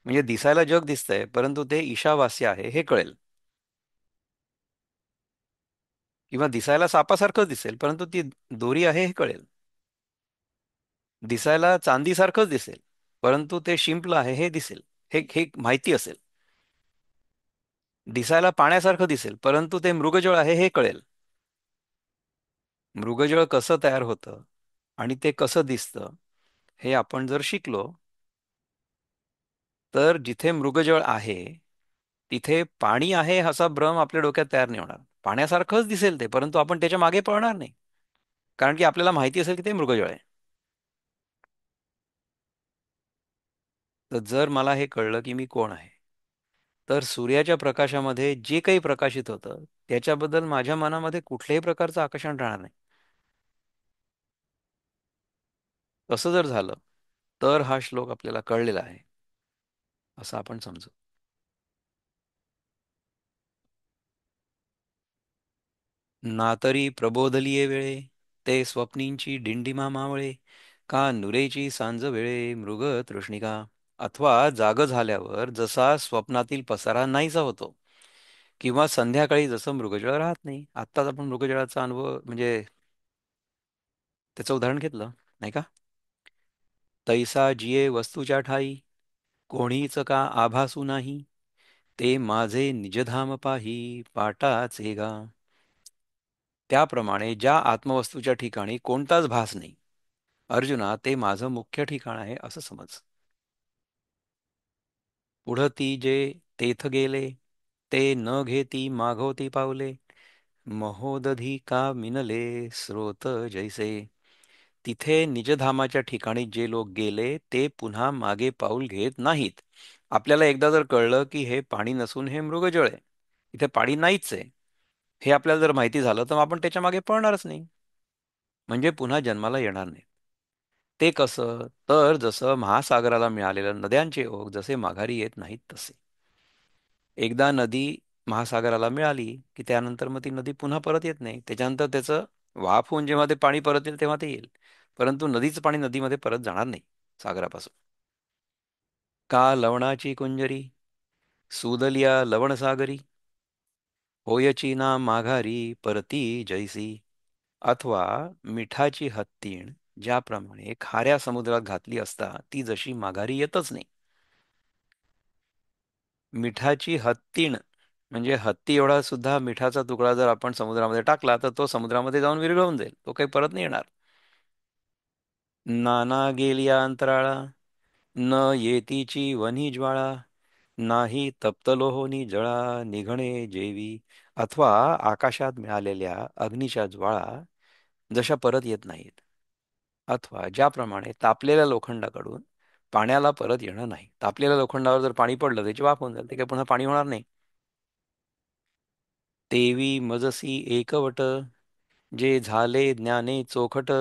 म्हणजे दिसायला जग दिसतंय, परंतु ते ईशावास्य आहे हे कळेल. किंवा दिसायला सापासारखंच दिसेल, परंतु ती दोरी आहे हे कळेल. दिसायला चांदीसारखंच दिसेल, परंतु ते शिंपलं आहे हे दिसेल. हे हे माहिती असेल. दिसायला पाण्यासारखं दिसेल, परंतु ते मृगजळ आहे हे कळेल. मृगजळ कसं तयार होतं आणि ते कसं दिसतं हे आपण जर शिकलो, तर जिथे मृगजळ आहे तिथे पाणी आहे असा भ्रम आपल्या डोक्यात तयार नाही होणार. पाण्यासारखंच दिसेल ते, परंतु आपण त्याच्या मागे पळणार नाही. कारण की आपल्याला माहिती असेल की ते मृगजळ आहे. तर जर मला हे कळलं की मी कोण आहे, तर सूर्याच्या प्रकाशामध्ये जे काही प्रकाशित होतं त्याच्याबद्दल माझ्या मनामध्ये कुठल्याही प्रकारचं आकर्षण राहणार नाही. तसं जर झालं तर हा श्लोक आपल्याला कळलेला आहे असं आपण समजू. ना तरी प्रबोधलिये वेळे, ते स्वप्नींची डिंडिमा मावळे, का नुरेची सांज वेळे मृग तृष्णिका. अथवा जाग झाल्यावर जसा स्वप्नातील पसारा नाहीसा होतो, किंवा संध्याकाळी जसं मृगजळ राहत नाही. आत्ताच आपण मृगजळाचा अनुभव म्हणजे त्याचं उदाहरण घेतलं, नाही का? तैसा जिये वस्तूच्या ठाई, कोणीच का आभासू नाही, ते माझे निजधाम पाही पाटाचे गा. त्याप्रमाणे ज्या आत्मवस्तूच्या ठिकाणी कोणताच भास नाही, अर्जुना ते माझं मुख्य ठिकाण आहे असं समज. पुढं ती जे तेथ गेले, ते न घेती मागवती पावले, महोदधी का मिनले स्रोत जैसे. तिथे निजधामाच्या ठिकाणी जे लोक गेले ते पुन्हा मागे पाऊल घेत नाहीत. आपल्याला एकदा जर कळलं की हे पाणी नसून हे मृगजळ आहे, इथे पाणी नाहीच आहे, हे आपल्याला जर माहिती झालं तर आपण त्याच्या मागे पळणारच नाही. म्हणजे पुन्हा जन्माला येणार नाही. ते कसं? तर जसं महासागराला मिळालेल्या नद्यांचे ओघ जसे माघारी येत नाहीत तसे. एकदा नदी महासागराला मिळाली की त्यानंतर मग ती नदी पुन्हा परत येत नाही. त्याच्यानंतर त्याचं वाफ होऊन जेव्हा ते पाणी परत येईल तेव्हा ते येईल. परंतु नदीचं पाणी नदीमध्ये परत जाणार नाही सागरापासून. का लवणाची कुंजरी, सुदलिया लवणसागरी, होयची ना माघारी परती जैसी. अथवा मिठाची हत्तीण ज्याप्रमाणे खाऱ्या समुद्रात घातली असता ती जशी माघारी येतच नाही. मिठाची हत्तीण म्हणजे हत्ती एवढा सुद्धा मिठाचा तुकडा जर आपण समुद्रामध्ये टाकला तर तो समुद्रामध्ये जाऊन विरघळून जाईल, तो काही परत नाही येणार. नाना गेलिया अंतराळा, न येतीची वन्ही ज्वाळा, नाही तप्तलोहोनी जळा निघणे जेवी. अथवा आकाशात मिळालेल्या अग्नीच्या ज्वाळा जशा परत येत नाहीत, अथवा ज्याप्रमाणे तापलेल्या लोखंडाकडून पाण्याला परत येणं नाही. तापलेल्या लोखंडावर जर पाणी पडलं त्याची वाफ होऊन जाईल, ते काही पुन्हा पाणी होणार नाही. तेवी मजसी एकवट, जे झाले ज्ञाने चोखट,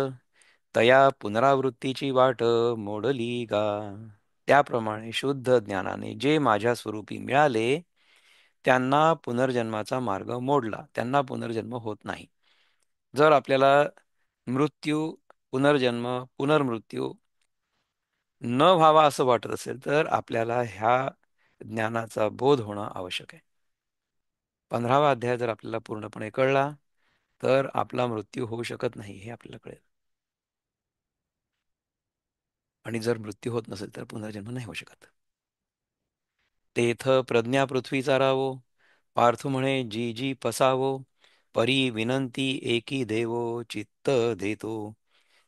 तया पुनरावृत्तीची वाट मोडली गा. त्याप्रमाणे शुद्ध ज्ञानाने जे माझ्या स्वरूपी मिळाले त्यांना पुनर्जन्माचा मार्ग मोडला, त्यांना पुनर्जन्म होत नाही. जर आपल्याला मृत्यू, पुनर्जन्म, पुनर्मृत्यू न व्हावा असं वाटत असेल तर आपल्याला ह्या ज्ञानाचा बोध होणं आवश्यक आहे. 15वा अध्याय जर आपल्याला पूर्णपणे कळला तर आपला मृत्यू होऊ शकत नाही हे आपल्याला कळेल. आणि जर मृत्यू होत नसेल तर पुनर्जन्म नाही होऊ शकत. तेथ प्रज्ञा पृथ्वी चारावो, पार्थ म्हणे जी जी पसावो, परी विनंती एकी देवो, चित्त देतो.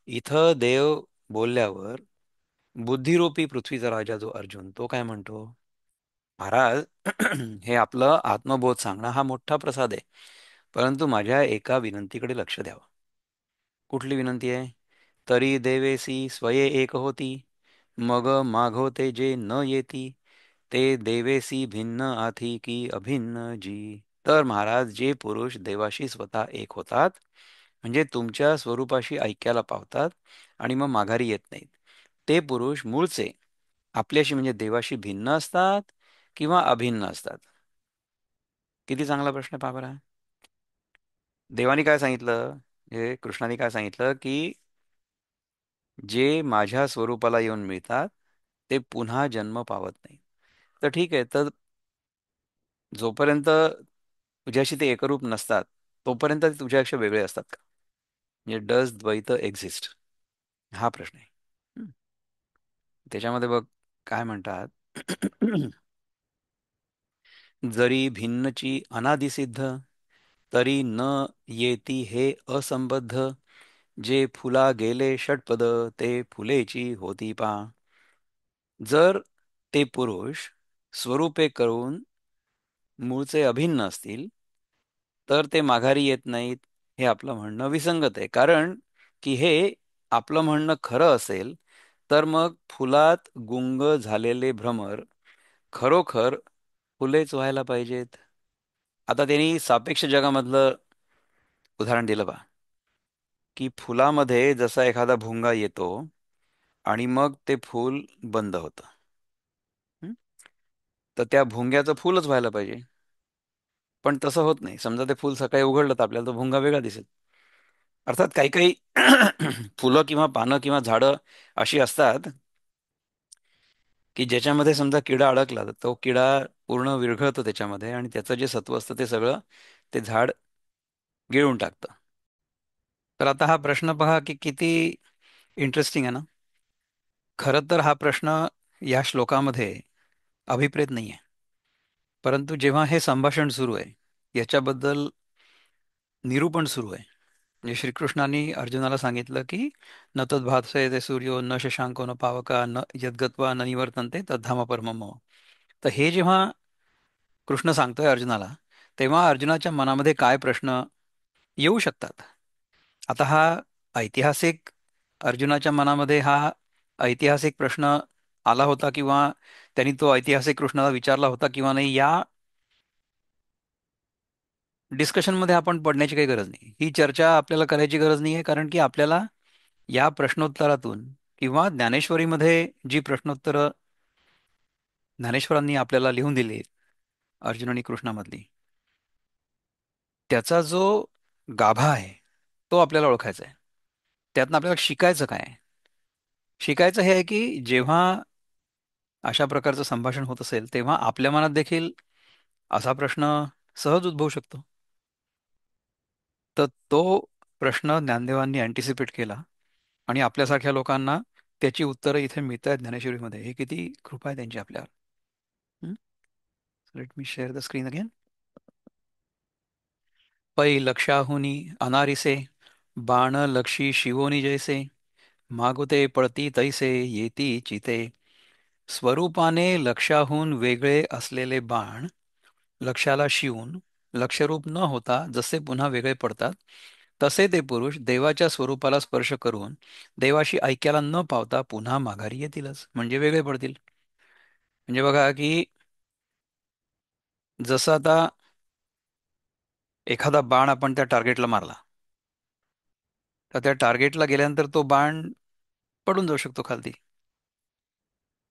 इथं देव बोलल्यावर बुद्धिरूपी पृथ्वीचा राजा जो अर्जुन तो काय म्हणतो, महाराज हे आपलं आत्मबोध सांगणं हा मोठा प्रसाद आहे, परंतु माझ्या एका विनंतीकडे लक्ष द्यावं. कुठली विनंती आहे? तरी देवेसी स्वये एक होती, मग मागवते जे न येती, ते देवेसी भिन्न आथी की अभिन्न जी. तर महाराज जे पुरुष देवाशी स्वतः एक होतात, म्हणजे तुमच्या स्वरूपाशी ऐक्याला पावतात आणि मग माघारी येत नाहीत, ते पुरुष मूळचे आपल्याशी म्हणजे देवाशी भिन्न असतात किंवा अभिन्न असतात. किती चांगला प्रश्न पहा बरं. देवाने काय सांगितलं, हे कृष्णाने काय सांगितलं की जे माझ्या स्वरूपाला येऊन मिळतात ते पुन्हा जन्म पावत नाही. तर ठीक आहे, तर जोपर्यंत तुझ्याशी ते एकरूप नसतात तोपर्यंत ते तुझ्यापेक्षा वेगळे असतात का? म्हणजे डज द्वैत एक्झिस्ट, हा प्रश्न आहे. हम्म. त्याच्यामध्ये बघ काय म्हणतात. जरी भिन्नची अनादिसिद्ध, तरी न येती हे असंबद्ध, जे फुला गेले षटपद, ते फुलेची होती पा. जर ते पुरुष स्वरूपे करून मूळचे अभिन्न असतील तर ते माघारी येत नाहीत, हे आपलं म्हणणं विसंगत आहे. कारण की हे आपलं म्हणणं खरं असेल तर मग फुलात गुंग झालेले भ्रमर खरोखर फुलेच व्हायला पाहिजेत. आता त्यांनी सापेक्ष जगामधलं उदाहरण दिलं बा, की फुलामध्ये जसा एखादा भुंगा येतो आणि मग ते फूल बंद होतं. हं? तर त्या भुंग्याचं फूलच व्हायला पाहिजे, पण तसं होत नाही. समजा ते फूल सकाळी उघडलं तर आपल्याला तो भुंगा वेगळा दिसेल. अर्थात काही काही फुलं किंवा पानं किंवा झाडं अशी असतात की ज्याच्यामध्ये समजा किडा अडकला तर तो किडा पूर्ण विरघळतो त्याच्यामध्ये आणि त्याचं जे सत्व असतं ते सगळं ते झाड गिळून टाकतं. तर आता हा प्रश्न पहा की किती इंटरेस्टिंग आहे ना. खरं तर हा प्रश्न या श्लोकामध्ये अभिप्रेत नाही आहे, परंतु जेव्हा हे संभाषण सुरू आहे याच्याबद्दल निरूपण सुरू आहे, म्हणजे श्रीकृष्णाने अर्जुनाला सांगितलं की न तद्भासयते सूर्यो न शशांको न पावका न यद्गत्वा न निवर्तन्ते तद्धाम परमं मम. तर हे जेव्हा कृष्ण सांगतोय अर्जुनाला, तेव्हा अर्जुनाच्या मनामध्ये काय प्रश्न येऊ शकतात. आता हा ऐतिहासिक अर्जुनाच्या मनामध्ये हा ऐतिहासिक प्रश्न आला होता किंवा त्यांनी तो ऐतिहासिक कृष्णाला विचारला होता किंवा नाही, या डिस्कशनमध्ये आपण पडण्याची काही गरज नाही. ही चर्चा आपल्याला करायची गरज नाही आहे, कारण की आपल्याला या प्रश्नोत्तरातून किंवा ज्ञानेश्वरीमध्ये जी प्रश्नोत्तरं ज्ञानेश्वरांनी आपल्याला लिहून दिली आहेत, अर्जुन आणि कृष्णामधली, त्याचा जो गाभा आहे तो आपल्याला ओळखायचा आहे. त्यातनं आपल्याला शिकायचं काय आहे? शिकायचं हे आहे की जेव्हा अशा प्रकारचं संभाषण होत असेल तेव्हा आपल्या मनात देखील असा प्रश्न सहज उद्भवू शकतो. तर तो प्रश्न ज्ञानदेवांनी अँटिसिपेट केला आणि आपल्यासारख्या लोकांना त्याची उत्तरं इथे मिळत आहेत ज्ञानेश्वरीमध्ये. हे किती कृपा आहे त्यांची आपल्यावर. Late me share the screen again. पै लक्षाहुनी अनारिसे, बाण लक्षी शिवोनी जैसे, मागुते पळती तैसे येती चिते. स्वरूपाने लक्षाहून वेगळे असलेले बाण लक्ष्याला शिवून लक्ष्यरूप न होता जसे पुन्हा वेगळे पडतात, तसे ते पुरुष देवाच्या स्वरूपाला स्पर्श करून देवाशी ऐक्याला न पावता पुन्हा माघारी येतीलच, म्हणजे वेगळे पडतील. म्हणजे बघा की जसं आता एखादा बाण आपण त्या टार्गेटला मारला, तर त्या टार्गेटला गेल्यानंतर तो बाण पडून जाऊ शकतो खालती.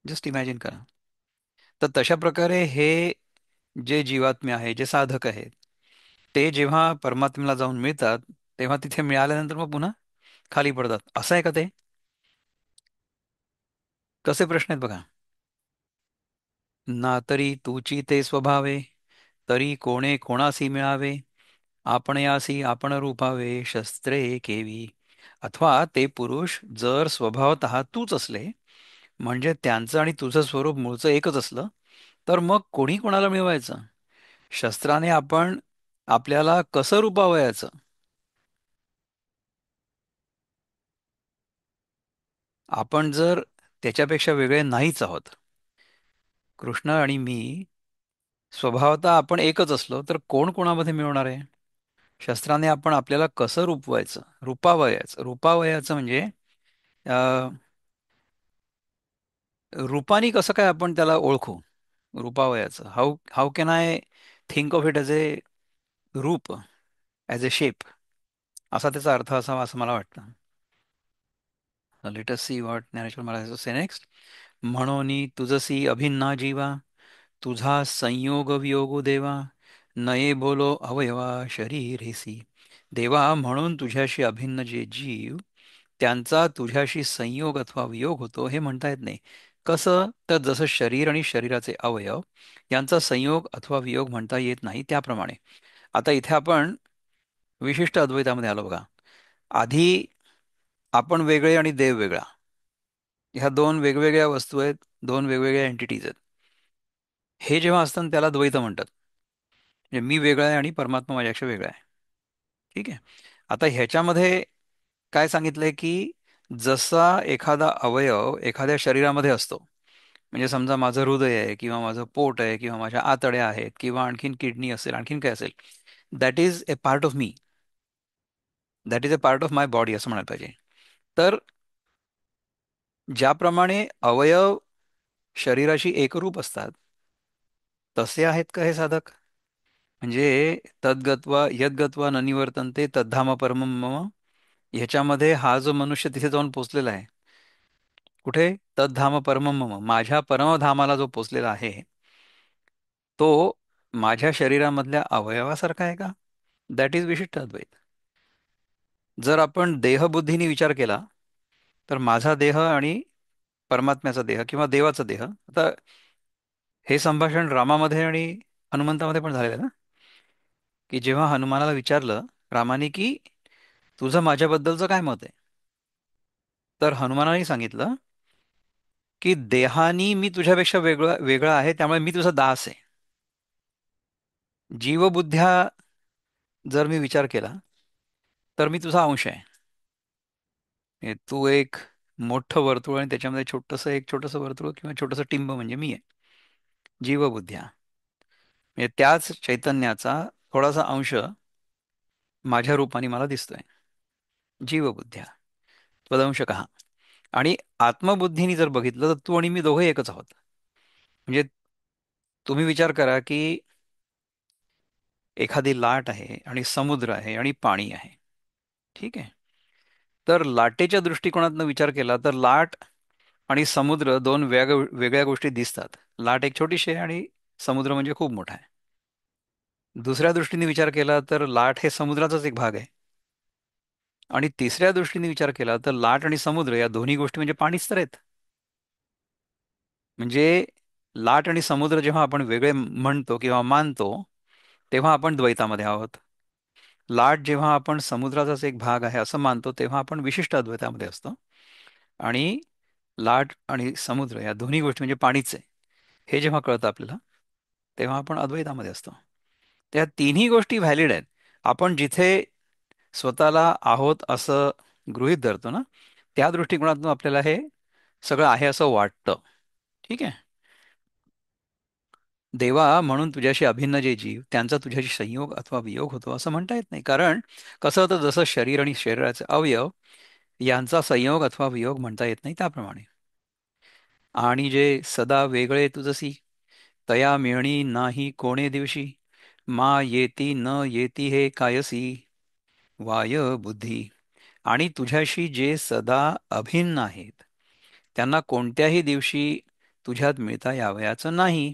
जस्ट इमॅजिन करा. तर तशा प्रकारे हे जे जीवात्मे आहे, जे साधक आहेत, ते जेव्हा परमात्म्याला जाऊन मिळतात तेव्हा तिथे मिळाल्यानंतर मग पुन्हा खाली पडतात, असं आहे का ते? कसे प्रश्न आहेत बघा. ना तरी तुची ते स्वभावे, तरी कोणे कोणासी मिळावे. आपण यासी आपण रूपावे, शस्त्रे केवी. अथवा ते पुरुष जर स्वभावतः तूच असले, म्हणजे त्यांचं आणि तुझं स्वरूप मूळचं एकच असलं, तर मग कोणी कोणाला मिळवायचं? शस्त्राने आपण आपल्याला कसं रूपावयाचं? आपण जर त्याच्यापेक्षा वेगळे नाहीच आहोत, कृष्ण आणि मी स्वभावतः आपण एकच असलो, तर कोण कोणामध्ये मिळवणार आहे? शस्त्राने आपण आपल्याला कसं रूपवायचं, रूपावयाचं म्हणजे अ, रूपाने कसं काय आपण त्याला ओळखू? रूपावयाचं, how how can I think of it as a roop, as A shape, असा त्याचा अर्थ असावा असं मला वाटतं. Late us see what Dnyaneshwar Maharaj say next. म्हणून तुझसी अभिन्ना जीवा, तुझा संयोग वियोगो देवा, नये बोलो अवयवा शरीरेसी. देवा, म्हणून तुझ्याशी अभिन्न जे जीव, त्यांचा तुझ्याशी संयोग अथवा वियोग होतो हे म्हणता येत नाही. कसं? तर जसं शरीर आणि शरीराचे अवयव यांचा संयोग अथवा वियोग म्हणता येत नाही त्याप्रमाणे. आता इथे आपण विशिष्ट अद्वैतामध्ये आलो बघा. आधी आपण वेगळे आणि देव वेगळा, ह्या दोन वेगवेगळ्या वस्तू आहेत, दोन वेगवेगळ्या एंटिटीज आहेत. हे जेव्हा असतं त्याला द्वैत म्हणतात. म्हणजे मी वेगळा आहे आणि परमात्मा माझ्यापेक्षा वेगळा आहे. ठीक आहे. आता ह्याच्यामध्ये काय सांगितलंय की जसा एखादा अवयव एखाद्या शरीरामध्ये असतो, म्हणजे समजा माझं हृदय आहे किंवा माझं पोट आहे किंवा माझ्या आतड्या आहेत किंवा आणखीन किडनी असेल, आणखीन काय असेल, that is a part of me, that is a part of my body असं म्हणायला पाहिजे. तर ज्याप्रमाणे अवयव शरीराशी एकरूप असतात, तसे आहेत का हे साधक? म्हणजे तद्गत्वा यद्गत्वा न निवर्तन्ते तद्धाम परमं मम, ह्याच्यामध्ये हा जो मनुष्य तिथे जाऊन पोचलेला आहे, कुठे? तद्धाम परमं मम, माझ्या परमधामाला जो पोचलेला आहे, तो माझ्या शरीरामधल्या अवयवासारखा आहे का? दॅट इज विशिष्ट अद्वैत. जर आपण देहबुद्धीने विचार केला, तर माझा देह आणि परमात्म्याचा देह किंवा देवाचा देह, आता हे संभाषण रामामध्ये आणि हनुमंतामध्ये पण झालेलं आहे ना, की जेव्हा हनुमानाला विचारलं रामाने की तुझं माझ्याबद्दलचं काय मत आहे, तर हनुमानाने सांगितलं की देहानी मी तुझ्यापेक्षा वेगळा वेगळा आहे, त्यामुळे मी तुझा दास आहे. जीवबुद्ध्या जर मी विचार केला, तर मी तुझा अंश आहे. हे तू एक मोठं वर्तुळ आणि त्याच्यामध्ये छोटंसं वर्तुळ किंवा छोटंसं टिंब म्हणजे मी आहे. जीवबुद्ध्या म्हणजे त्याच चैतन्याचा थोडासा अंश माझ्या रूपाने मला दिसतोय. जीवबुद्ध्या त्वदंशकः. आणि आत्मबुद्धीने जर बघितलं तर तू आणि मी दोघे एकच आहोत. म्हणजे तुम्ही विचार करा की एखादी लाट आहे आणि समुद्र आहे आणि पाणी आहे. ठीक आहे. तर लाटेच्या दृष्टिकोनातनं विचार केला तर लाट आणि समुद्र दोन वेगळ्या गोष्टी दिसतात. लाट एक छोटीशी आहे आणि समुद्र म्हणजे खूप मोठा आहे. दुसऱ्या दृष्टीने विचार केला तर लाट हे समुद्राचाच एक भाग आहे. आणि तिसऱ्या दृष्टीने विचार केला तर लाट आणि समुद्र या दोन्ही गोष्टी म्हणजे पाणीच तर आहेत. म्हणजे लाट आणि समुद्र जेव्हा आपण वेगळे म्हणतो किंवा मानतो, तेव्हा आपण द्वैतामध्ये आहोत. लाट जेव्हा आपण समुद्राचाच एक भाग आहे असं मानतो, तेव्हा आपण विशिष्ट अद्वैतामध्ये असतो. आणि लाट आणि समुद्र या दोन्ही गोष्टी म्हणजे पाणीच आहे हे जेव्हा कळतं आपल्याला, तेव्हा आपण अद्वैतामध्ये असतो. त्या तिन्ही गोष्टी व्हॅलिड आहेत. आपण जिथे स्वतःला आहोत असं गृहीत धरतो ना, त्या दृष्टिकोनातून आपल्याला हे सगळं आहे असं वाटतं. ठीक आहे. देवा, म्हणून तुझ्याशी अभिन्न जे जीव त्यांचा तुझ्याशी संयोग अथवा वियोग होतो असं म्हणता येत नाही. कारण कसं होतं, जसं शरीर आणि शरीराचे अवयव यांचा संयोग अथवा वियोग म्हणता येत नाही त्याप्रमाणे. आणि जे सदा वेगळे तुझसी, तया मिळणी नाही कोणे दिवशी, मा येती न येती हे कायसी, वाय बुद्धी. आणि तुझ्याशी जे सदा अभिन्न आहेत, त्यांना कोणत्याही दिवशी तुझ्यात मिळता यावयाचं नाही,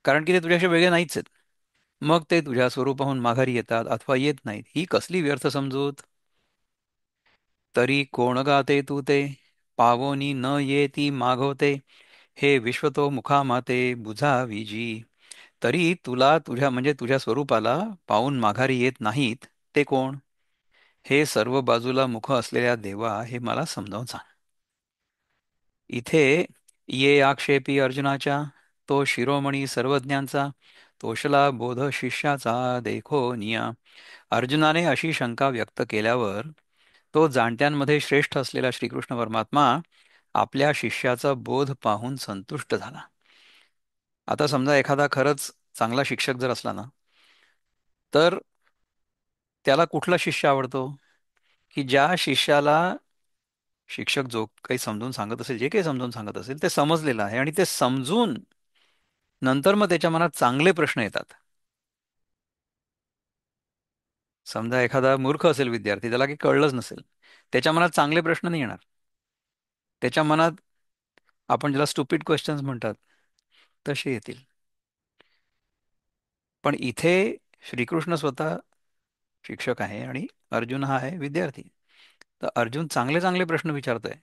कारण की ते तुझ्याशी वेगळे नाहीच आहेत. मग ते तुझ्या स्वरूपाहून माघारी येतात अथवा येत नाहीत, ही कसली व्यर्थ समजूत? तरी कोण गाते तू ते, पावोनी न येती मागवते, हे विश्वतो मुखामाते बुझा विजी. तरी तुला तुझ्या म्हणजे तुझ्या स्वरूपाला पाहून माघारी येत नाहीत, ते कोण? हे सर्व बाजूला मुख असलेल्या देवा, हे मला समजावून सांग. इथे ये आक्षेपी अर्जुनाच्या, तो शिरोमणी सर्वज्ञांचा, तोषला बोध शिष्याचा देखो निया. अर्जुनाने अशी शंका व्यक्त केल्यावर तो जाणत्यांमध्ये श्रेष्ठ असलेला श्रीकृष्ण परमात्मा आपल्या शिष्याचा बोध पाहून संतुष्ट झाला. आता समजा एखादा खरंच चांगला शिक्षक जर असला ना, तर त्याला कुठला शिष्य आवडतो? की ज्या शिष्याला शिक्षक जो काही समजून सांगत असेल, जे काही समजून सांगत असेल ते समजलेलं आहे, आणि ते समजून नंतर मग त्याच्या मनात चांगले प्रश्न येतात. समजा एखादा मूर्ख असेल विद्यार्थी, त्याला काही कळलंच नसेल, त्याच्या मनात चांगले प्रश्न नाही येणार. त्याच्या मनात आपण ज्याला स्टुपिड क्वेश्चन्स म्हणतात तसे येतील. पण इथे श्रीकृष्ण स्वतः शिक्षक आहे आणि अर्जुन हा आहे विद्यार्थी. तर अर्जुन चांगले चांगले प्रश्न विचारतोय,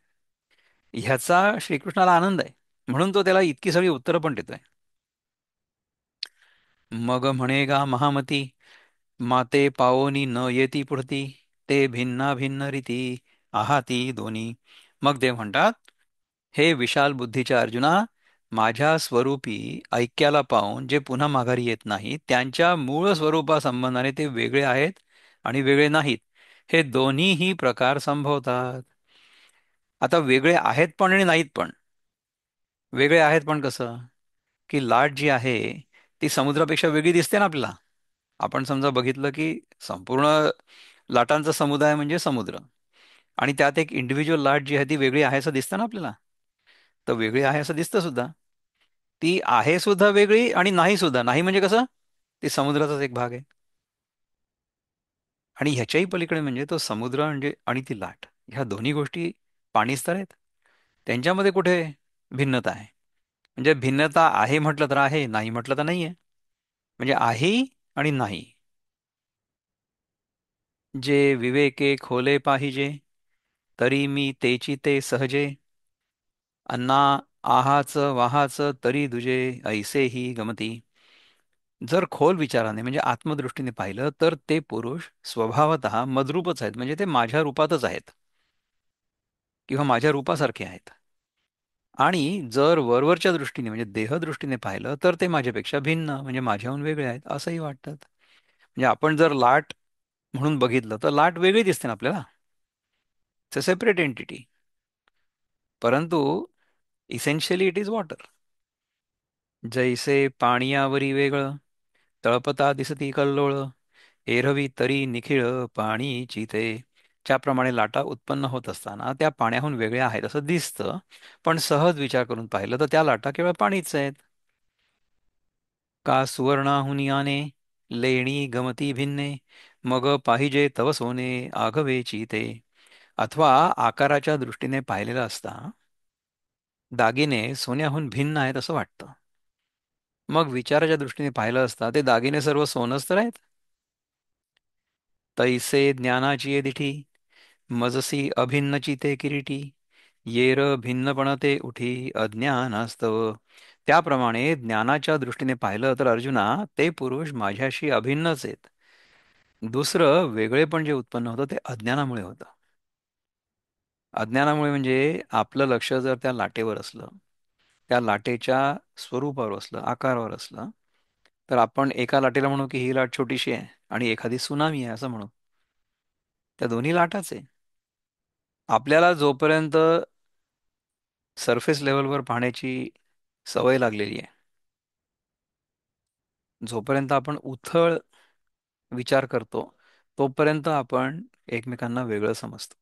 ह्याचा श्रीकृष्णाला आनंद आहे. म्हणून तो त्याला इतकी सगळी उत्तरं पण देतोय. मग म्हणेगा महामती, माते पाओनी न येती पुढती, ते भिन्ना भिन्न रीती आहाती दोन्ही. मग ते म्हणतात, हे विशाल बुद्धीच्या अर्जुना, माझ्या स्वरूपी ऐक्याला पाहून जे पुन्हा माघारी येत नाही, त्यांच्या मूळ स्वरूपासंबंधाने ते वेगळे आहेत आणि वेगळे नाहीत, हे दोन्हीही प्रकार संभवतात. आता वेगळे आहेत पण आणि नाहीत पण. वेगळे आहेत पण कसं? की लाट जी आहे ती समुद्रापेक्षा वेगळी दिसते ना आपल्याला. आपण समजा बघितलं की संपूर्ण लाटांचा समुदाय म्हणजे समुद्र, आणि त्यात एक इंडिव्हिज्युअल लाट जी आहे ती वेगळी आहे असं दिसतं ना आपल्याला. तर वेगळी आहे असं दिसतं सुद्धा. ती आहे सुद्धा वेगळी आणि नाही सुद्धा. नाही म्हणजे कसं? ती समुद्राचाच एक भाग आहे. आणि ह्याच्याही पलीकडे म्हणजे तो समुद्र म्हणजे आणि ती लाट, ह्या दोन्ही गोष्टी पाणीच तर आहेत. त्यांच्यामध्ये कुठे भिन्नता आहे? म्हणजे भिन्नता आहे म्हटलं तर आहे, नाही म्हटलं तर नाही आहे. म्हणजे आहे आणि नाही. जे विवेके खोले पाहिजे, तरी मी तेची ते सहजे, अन्ना आहाच वाहाच तरी दुजे, ऐसे ही गमती. जर खोल विचाराने म्हणजे आत्मदृष्टीने पाहिलं तर ते पुरुष स्वभावतः मद्रूपच आहेत, म्हणजे ते माझ्या रूपातच आहेत किंवा माझ्या रूपासारखे आहेत. आणि जर वरवरच्या दृष्टीने म्हणजे देहदृष्टीने पाहिलं तर ते माझ्यापेक्षा भिन्न म्हणजे माझ्याहून वेगळे आहेत असंही वाटतात. म्हणजे आपण जर लाट म्हणून बघितलं तर लाट वेगळी दिसते ना आपल्याला, सेपरेट एंटिटी. परंतु इसेन्शियली इट इज वॉटर. जैसे पाणीयावरी वेगळं, तळपता दिसती कल्लोळ, एरवी तरी निखिळ पाणी चिते. ज्याप्रमाणे लाटा उत्पन्न होत असताना त्या पाण्याहून वेगळ्या आहेत असं दिसतं, पण सहज विचार करून पाहिलं तर त्या लाटा केवळ पाणीच आहेत. का सुवर्णाहुनी आने, लेणी गमती भिन्ने, मग पाहिजे तव सोने आघवेची ते. अथवा आकाराच्या दृष्टीने पाहिलेलं असता दागिने सोन्याहून भिन्न आहेत असं वाटतं. मग विचाराच्या दृष्टीने पाहिलं असता ते दागिने सर्व सोनच तर आहेत. तैसे ज्ञानाची ये दिठी, मजसी अभिन्नची ते किरीटी, येर भिन्नपणते उठी अज्ञानास्तव. त्याप्रमाणे ज्ञानाच्या दृष्टीने पाहिलं तर अर्जुना, ते पुरुष माझ्याशी अभिन्नच आहेत. दुसरं वेगळेपण जे उत्पन्न होतं ते अज्ञानामुळे होतं. अज्ञानामुळे म्हणजे आपलं लक्ष जर त्या लाटेवर असलं, त्या लाटेच्या स्वरूपावर असलं, आकारावर असलं, तर आपण एका लाटेला म्हणू की ही लाट छोटीशी आहे आणि एखादी सुनामी आहे असं म्हणू. त्या दोन्ही लाटाच आहे. आपल्याला जोपर्यंत सरफेस लेवलवर पाहण्याची सवय लागलेली आहे, जोपर्यंत आपण उथळ विचार करतो, तोपर्यंत आपण एकमेकांना वेगळं समजतो.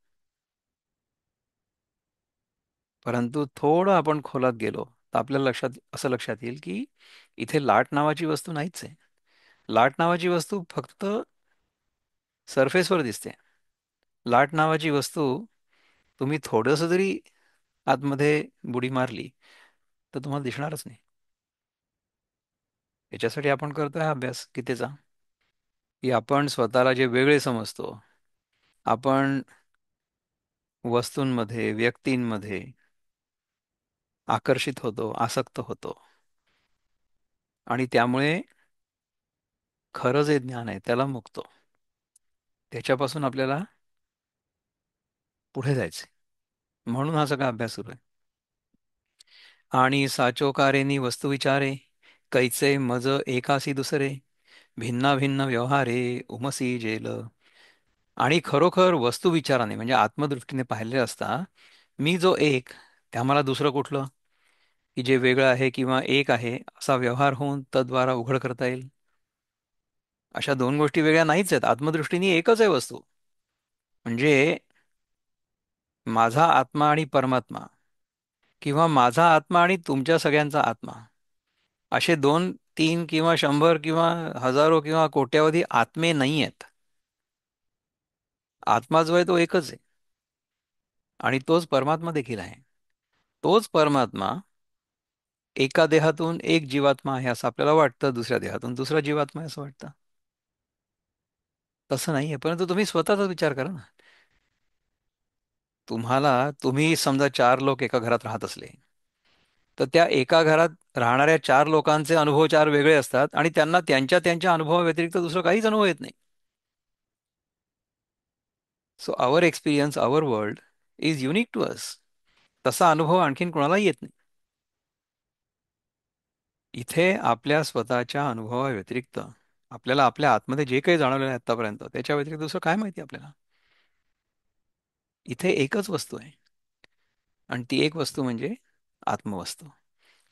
परंतु थोडं आपण खोलात गेलो तर आपल्याला असं लक्षात येईल की इथे लाट नावाची वस्तू नाहीच आहे. लाट नावाची वस्तू फक्त सरफेसवर दिसते. लाट नावाची वस्तू तुम्ही थोडंसं जरी आतमध्ये बुडी मारली तर तुम्हाला दिसणारच नाही. याच्यासाठी आपण करतोय हा अभ्यास गीतेचा, की आपण स्वतःला जे वेगळे समजतो, आपण वस्तूंमध्ये, व्यक्तींमध्ये आकर्षित होतो, आसक्त होतो, आणि त्यामुळे खरं जे ज्ञान आहे त्याला मुकतो. त्याच्यापासून आपल्याला पुढे जायचे, म्हणून हा सगळा अभ्यास सुरू आहे. आणि साचोकारेनी वस्तू विचारे, कैचे मज एकासी दुसरे, भिन्ना भिन्न व्यवहारे उमसी जेल. आणि खरोखर वस्तू विचाराने म्हणजे आत्मदृष्टीने पाहिले असता मी जो एक, त्या मला दुसरं कुठलं की जे वेगळं आहे किंवा एक आहे असा व्यवहार होऊन तद्वारा उघड करता येईल. अशा दोन गोष्टी वेगळ्या नाहीच आहेत, आत्मदृष्टीने एकच आहे वस्तू. म्हणजे माझा आत्मा आणि परमात्मा, किंवा माझा आत्मा आणि तुमच्या सगळ्यांचा आत्मा, असे दोन, तीन किंवा शंभर किंवा हजारो किंवा कोट्यावधी आत्मे नाही आहेत. आत्मा जो आहे तो एकच आहे, आणि तोच परमात्मा देखील आहे. तोच परमात्मा एका देहातून एक जीवात्मा आहे असं आपल्याला वाटतं, दुसऱ्या देहातून दुसरा जीवात्मा आहे असं वाटतं. तसं नाहीये. परंतु तुम्ही स्वतःचा विचार करा ना. तुम्ही समजा चार लोक एका घरात राहत असले, तर त्या एका घरात राहणाऱ्या चार लोकांचे अनुभव चार वेगळे असतात, आणि त्यांना त्यांच्या त्यांच्या अनुभवाव्यतिरिक्त दुसरं काहीच अनुभव येत नाही. So our experience, our world is unique to us. तसा अनुभव आणखीन कोणालाही येत नाही. इथे आपल्या स्वतःच्या अनुभवाव्यतिरिक्त आपल्याला आपल्या आतमध्ये जे काही जाणवलेलं आहे आतापर्यंत, त्याच्या व्यतिरिक्त दुसरं काय माहिती आपल्याला. इथे एकच वस्तू आहे, आणि ती एक वस्तू म्हणजे आत्मवस्तू.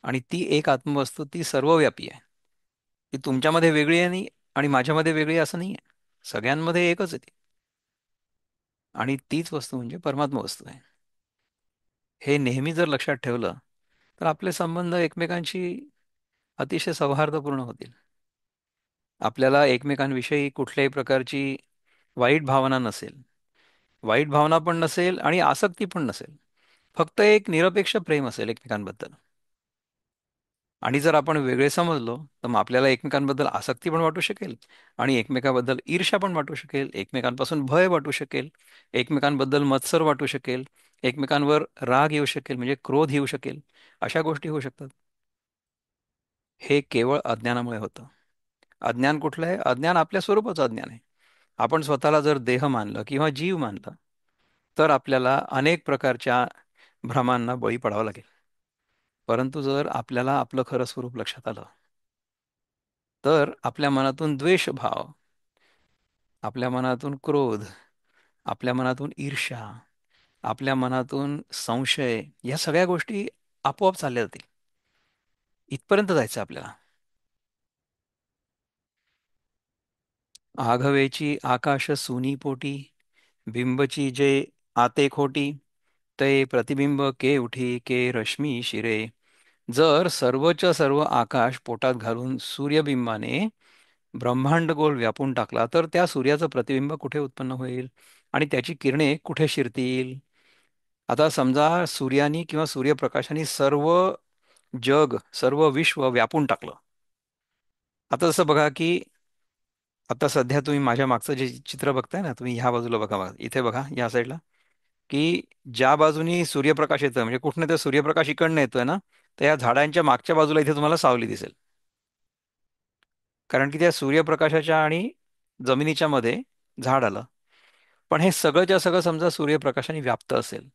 आणि ती एक आत्मवस्तू ती सर्वव्यापी आहे. ती तुमच्यामध्ये वेगळी आहे नाही, आणि माझ्यामध्ये वेगळी आहे असं नाही आहे. सगळ्यांमध्ये एकच आहे ती. आणि तीच वस्तू म्हणजे परमात्मा वस्तू आहे. हे नेहमी जर लक्षात ठेवलं, तर आपले संबंध एकमेकांशी अतिशय सौहार्दपूर्ण होतील. आपल्याला एकमेकांविषयी कुठल्याही प्रकारची वाईट भावना नसेल. वाईट भावना पण नसेल आणि आसक्ती पण नसेल. फक्त एक निरपेक्ष प्रेम असेल एकमेकांबद्दल. आणि जर आपण वेगळे समजलो, तर मग आपल्याला एकमेकांबद्दल आसक्ती पण वाटू शकेल, आणि एकमेकांबद्दल ईर्ष्या पण वाटू शकेल, एकमेकांपासून भय वाटू शकेल, एकमेकांबद्दल मत्सर वाटू शकेल, एकमेकांवर राग येऊ शकेल म्हणजे क्रोध येऊ शकेल. अशा गोष्टी होऊ शकतात. हे केवळ अज्ञानामुळे होतं. अज्ञान कुठलं आहे? अज्ञान आपल्या स्वरूपाचं अज्ञान आहे. आपण स्वतःला जर देह मानलं किंवा जीव मानलं, तर आपल्याला अनेक प्रकारच्या भ्रमांना बळी पडावं लागेल. परंतु जर आपल्याला आपलं खरं स्वरूप लक्षात आलं, तर आपल्या मनातून द्वेषभाव, आपल्या मनातून क्रोध, आपल्या मनातून ईर्ष्या, आपल्या मनातून संशय, या सगळ्या गोष्टी आपोआप चालल्या जातील. इथपर्यंत जायचं आपल्याला. आघवेची आकाश सुनी पोटी, बिंबची जे आते खोटी, ते प्रतिबिंब के उठी के रश्मी शिरे. जर सर्वच्या सर्व आकाश पोटात घालून सूर्यबिंबाने ब्रह्मांड गोल व्यापून टाकला, तर त्या सूर्याचं प्रतिबिंब कुठे उत्पन्न होईल आणि त्याची किरणे कुठे शिरतील? आता समजा सूर्यानी किंवा सूर्यप्रकाशाने सर्व जग, सर्व विश्व व्यापून टाकलं. आता जसं बघा की आता सध्या तुम्ही माझ्या मागचं जे चित्र बघताय ना, तुम्ही ह्या बाजूला बघा, बघा इथे बघा या साईडला, की ज्या बाजूनी सूर्यप्रकाश येतोय म्हणजे कुठनं तर सूर्यप्रकाश इकडनं येतोय ना, तर या झाडांच्या मागच्या बाजूला इथे तुम्हाला सावली दिसेल. कारण की त्या सूर्यप्रकाशाच्या आणि जमिनीच्या मध्ये झाड आलं. पण हे सगळंच्या सगळं समजा सूर्यप्रकाशाने व्याप्त असेल,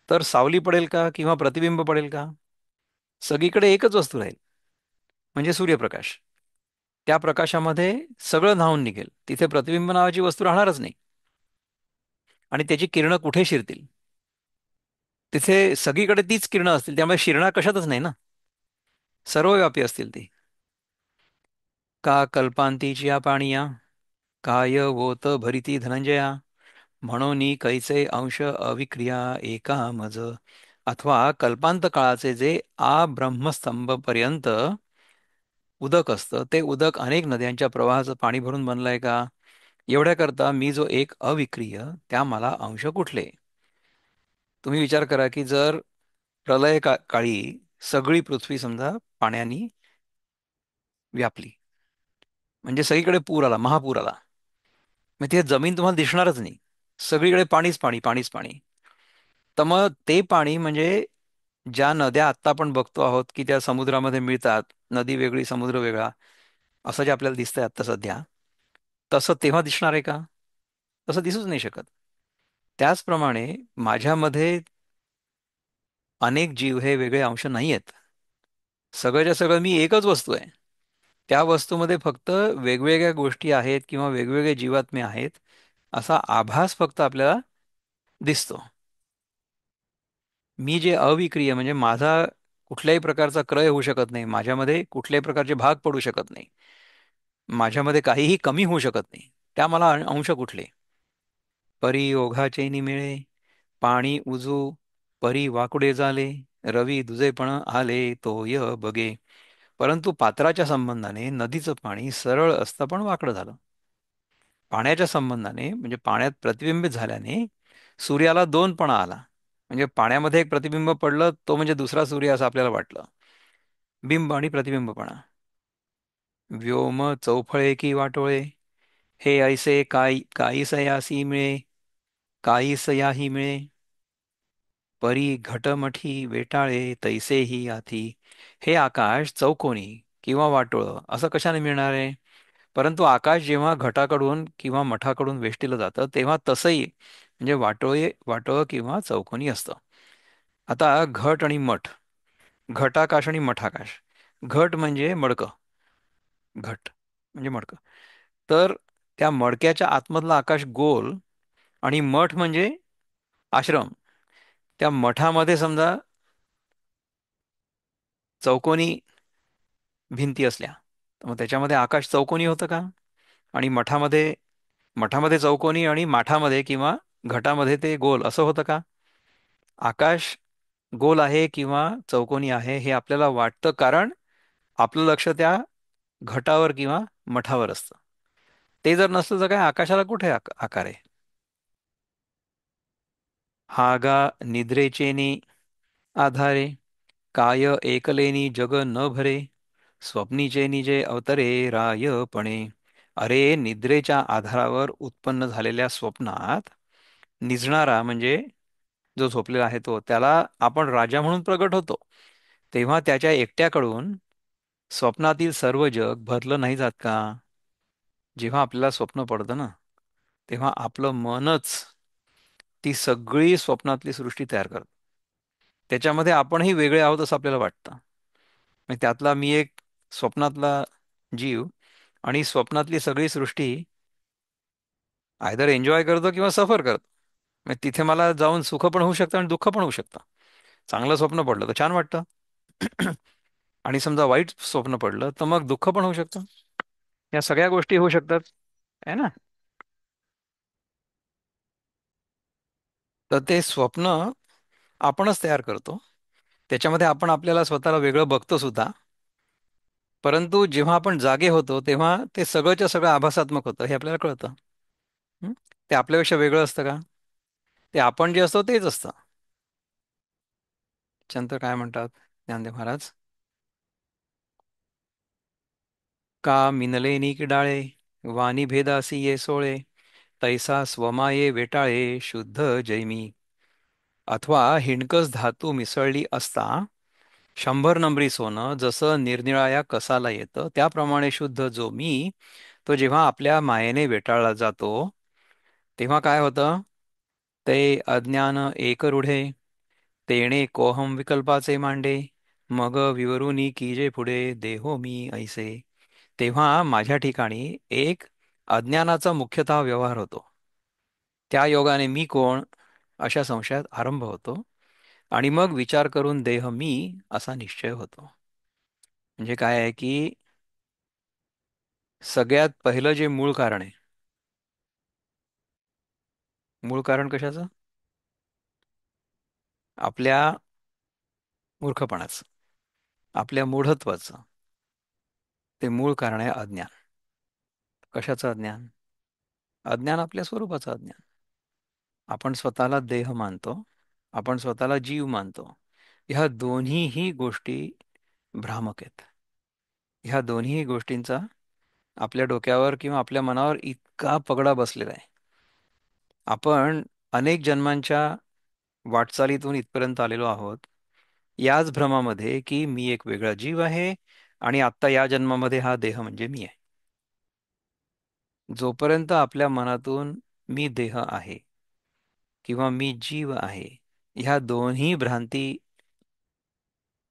तर सावली पडेल का किंवा प्रतिबिंब पडेल का? सगळीकडे एकच वस्तू राहील, म्हणजे सूर्यप्रकाश. त्या प्रकाशामध्ये सगळं न्हाऊन निघेल, तिथे प्रतिबिंब नावाची वस्तू राहणारच नाही. आणि त्याची किरणं कुठे शिरतील? तिथे सगळीकडे तीच किरणं असतील, त्यामुळे शिरणार कशातच नाही ना, सर्वव्यापी असतील ती. का कल्पांतीची या पाणिया, काय वोत भरिती धनंजया, म्हणून कैचे अंश अविक्रिया एका मज. अथवा कल्पांत काळाचे जे ब्रह्मस्तंभ पर्यंत उदक असतं, ते उदक अनेक नद्यांच्या प्रवाहाचं पाणी भरून बनलंय का? एवढ्या करता मी जो एक अविक्रिय, त्या मला अंश कुठले? तुम्ही विचार करा की जर काळी सगळी पृथ्वी समजा पाण्याने व्यापली. म्हणजे सगळीकडे पूर आला, महापूर आला. मग ते जमीन तुम्हाला दिसणारच नाही. सगळीकडे पाणीच पाणी, पाणीच पाणी. तर मग ते पाणी म्हणजे ज्या नद्या आत्ता आपण बघतो आहोत की त्या समुद्रामध्ये मिळतात, नदी वेगळी समुद्र वेगळा, असं जे आपल्याला दिसतंय आत्ता सध्या, तसं तेव्हा दिसणार आहे का? तसं दिसूच नाही शकत. त्याचप्रमाणे माझ्यामध्ये अनेक जीव हे वेगळे अंश नाही आहेत. सगळंच्या सगळं मी एकच वस्तू आहे. त्या वस्तूमध्ये फक्त वेगवेगळ्या गोष्टी आहेत किंवा वेगवेगळे जीवात्मे आहेत, असा आभास फक्त आपल्याला दिसतो. मी जे अविक्रिय म्हणजे माझा कुठल्याही प्रकारचा क्रय होऊ शकत नाही, माझ्यामध्ये कुठल्याही प्रकारचे भाग पडू शकत नाही, माझ्यामध्ये काहीही कमी होऊ शकत नाही, त्या मला अंश कुठले? परी ओघाचे निमिळे, पाणी उजू, परी वाकुडे झाले, रवी दुजेपण आले, तो य बगे. परंतु पात्राच्या संबंधाने नदीचं पाणी सरळ असतं पण वाकडं झालं. पाण्याच्या संबंधाने म्हणजे पाण्यात प्रतिबिंबित झाल्याने सूर्याला दोनपणा आला. म्हणजे पाण्यामध्ये एक प्रतिबिंब पडलं, तो म्हणजे दुसरा सूर्य असं आपल्याला वाटलं. बिंब आणि प्रतिबिंबपणा. व्योम चौफळे की वाटोळे, हे ऐसे काहीसयासी मिळे, काहीसयाही मिळे. परी घटमठी वेटाळे तैसेही आथी. हे आकाश चौकोनी किंवा वाटोळं असं कशाने मिळणार आहे? परंतु आकाश जेव्हा घटाकडून किंवा मठाकडून वेष्टिलं जातं तेव्हा तसंही म्हणजे वाटोळं किंवा चौकोनी असतं. आता घट आणि मठ, घटाकाश आणि मठाकाश. घट म्हणजे मडकं, घट म्हणजे मडकं. तर त्या मडक्याच्या आतमधला आकाश गोल आणि मठ म्हणजे आश्रम. त्या मठामध्ये समजा चौकोनी भिंती असल्या, तर मग त्याच्यामध्ये आकाश चौकोनी होतं का? आणि मठामध्ये चौकोनी आणि माठामध्ये किंवा घटामध्ये ते गोल असं होतं का? आकाश गोल आहे किंवा चौकोनी आहे हे आपल्याला वाटतं, कारण आपलं लक्ष त्या घटावर किंवा मठावर असतं. ते जर नसलं तर काय आकाशाला कुठे आकार आहे? हागा निद्रेचेनी आधारे, काय एकलेनी जग न भरे, स्वप्नीचे निजे अवतरे रायपणे. अरे निद्रेच्या आधारावर उत्पन्न झालेल्या स्वप्नात निजणारा म्हणजे जो झोपलेला आहे तो, त्याला आपण राजा म्हणून प्रगट होतो. तेव्हा त्याच्या एकट्याकडून स्वप्नातील सर्व जग भरलं नाही जात का? जेव्हा आपल्याला स्वप्न पडतं ना, तेव्हा आपलं मनच ती सगळी स्वप्नातली सृष्टी तयार करतं. त्याच्यामध्ये आपणही वेगळे आहोत असं आपल्याला वाटतं. म्हणजे त्यातला मी एक स्वप्नातला जीव, आणि स्वप्नातली सगळी सृष्टी आयदर एन्जॉय करतो किंवा सफर करतो. म्हणजे तिथे मला जाऊन सुख पण होऊ शकतं आणि दुःख पण होऊ शकतं. चांगलं स्वप्न पडलं तर छान वाटतं. आणि समजा वाईट स्वप्न पडलं तर मग दुःख पण होऊ शकतं. या सगळ्या गोष्टी होऊ शकतात, आहे ना? तर ते स्वप्न आपणच तयार करतो. त्याच्यामध्ये आपण आपल्याला स्वतःला वेगळं बघतो सुद्धा. परंतु जेव्हा आपण जागे होतो तेव्हा ते सगळंच्या सगळं आभासात्मक होतं हे आपल्याला कळतं. हं? ते आपल्यापेक्षा वेगळं असतं का? ते आपण जे असतो तेच असतं. त्याच्यानंतर काय म्हणतात ज्ञानदेव महाराज? का मिनले नीक डाळे, वाणी भेदासी ये सोळे, तैसा स्वमाये वेटाळे शुद्ध जैमी. अथवा हिणकस धातू मिसळली असता 100 नंबरी सोनं जसं निरनिराळ्या कसाला येतं, त्याप्रमाणे शुद्ध जो मी, तो जेव्हा आपल्या मायेने वेटाळला जातो तेव्हा काय होतं? ते अज्ञान एक रूढे, तेणे कोहम विकल्पाचे मांडे, मग विवरुनी कीजे पुढे देहो मी ऐसे. तेव्हा माझ्या ठिकाणी एक अज्ञानाचा मुख्यतः व्यवहार होतो. त्या योगाने मी कोण अशा संशयात आरंभ होतो, आणि मग विचार करून देह मी असा निश्चय होतो. म्हणजे काय आहे की सगळ्यात पहिलं जे मूळ कारण आहे, मूळ कारण कशाचं? आपल्या मूर्खपणाचं, आपल्या मूढत्वाचं. ते मूळ कारण आहे अज्ञान. कशाचं अज्ञान? अज्ञान आपल्या स्वरूपाचं अज्ञान. आपण स्वतःला देह मानतो, आपण स्वतःला जीव मानतो. ह्या दोन्हीही गोष्टी भ्रामक आहेत. ह्या दोन्ही गोष्टींचा आपल्या डोक्यावर किंवा आपल्या मनावर इतका पगडा बसलेला आहे. आपण अनेक जन्मांच्या वाटचालीतून इथपर्यंत आलेलो आहोत, याच भ्रमामध्ये की मी एक वेगळा जीव आहे आणि आत्ता या जन्मामध्ये हा देह म्हणजे मी आहे. जोपर्यंत आपल्या मनातून मी देह आहे किंवा मी जीव आहे, ह्या दोन्ही भ्रांती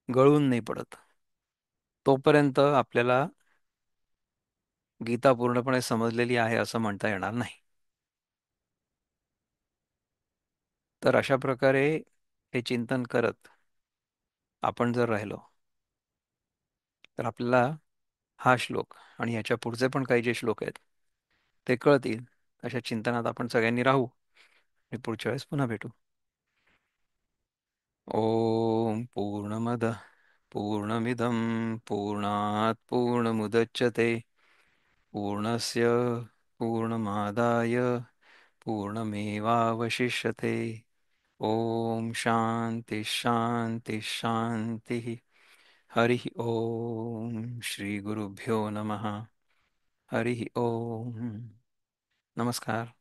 गळून नाही पडत, तोपर्यंत आपल्याला गीता पूर्णपणे समजलेली आहे असं म्हणता येणार नाही. तर अशा प्रकारे हे चिंतन करत आपण जर राहिलो, तर आपल्याला हा श्लोक आणि याच्या पुढचे पण काही जे श्लोक आहेत ते कळतील. अशा चिंतनात आपण सगळ्यांनी राहू आणि पुढच्या वेळेस पुन्हा भेटू. ओम पूर्णमद पूर्णमिदं पूर्णात् पूर्णमुदच्यते पूर्णस्य पूर्णमादाय पूर्णमेवावशिष्यते. ओम शांति शांति शांति. हरि ओम श्री गुरुभ्यो नमः. हरि ओम. नमस्कार.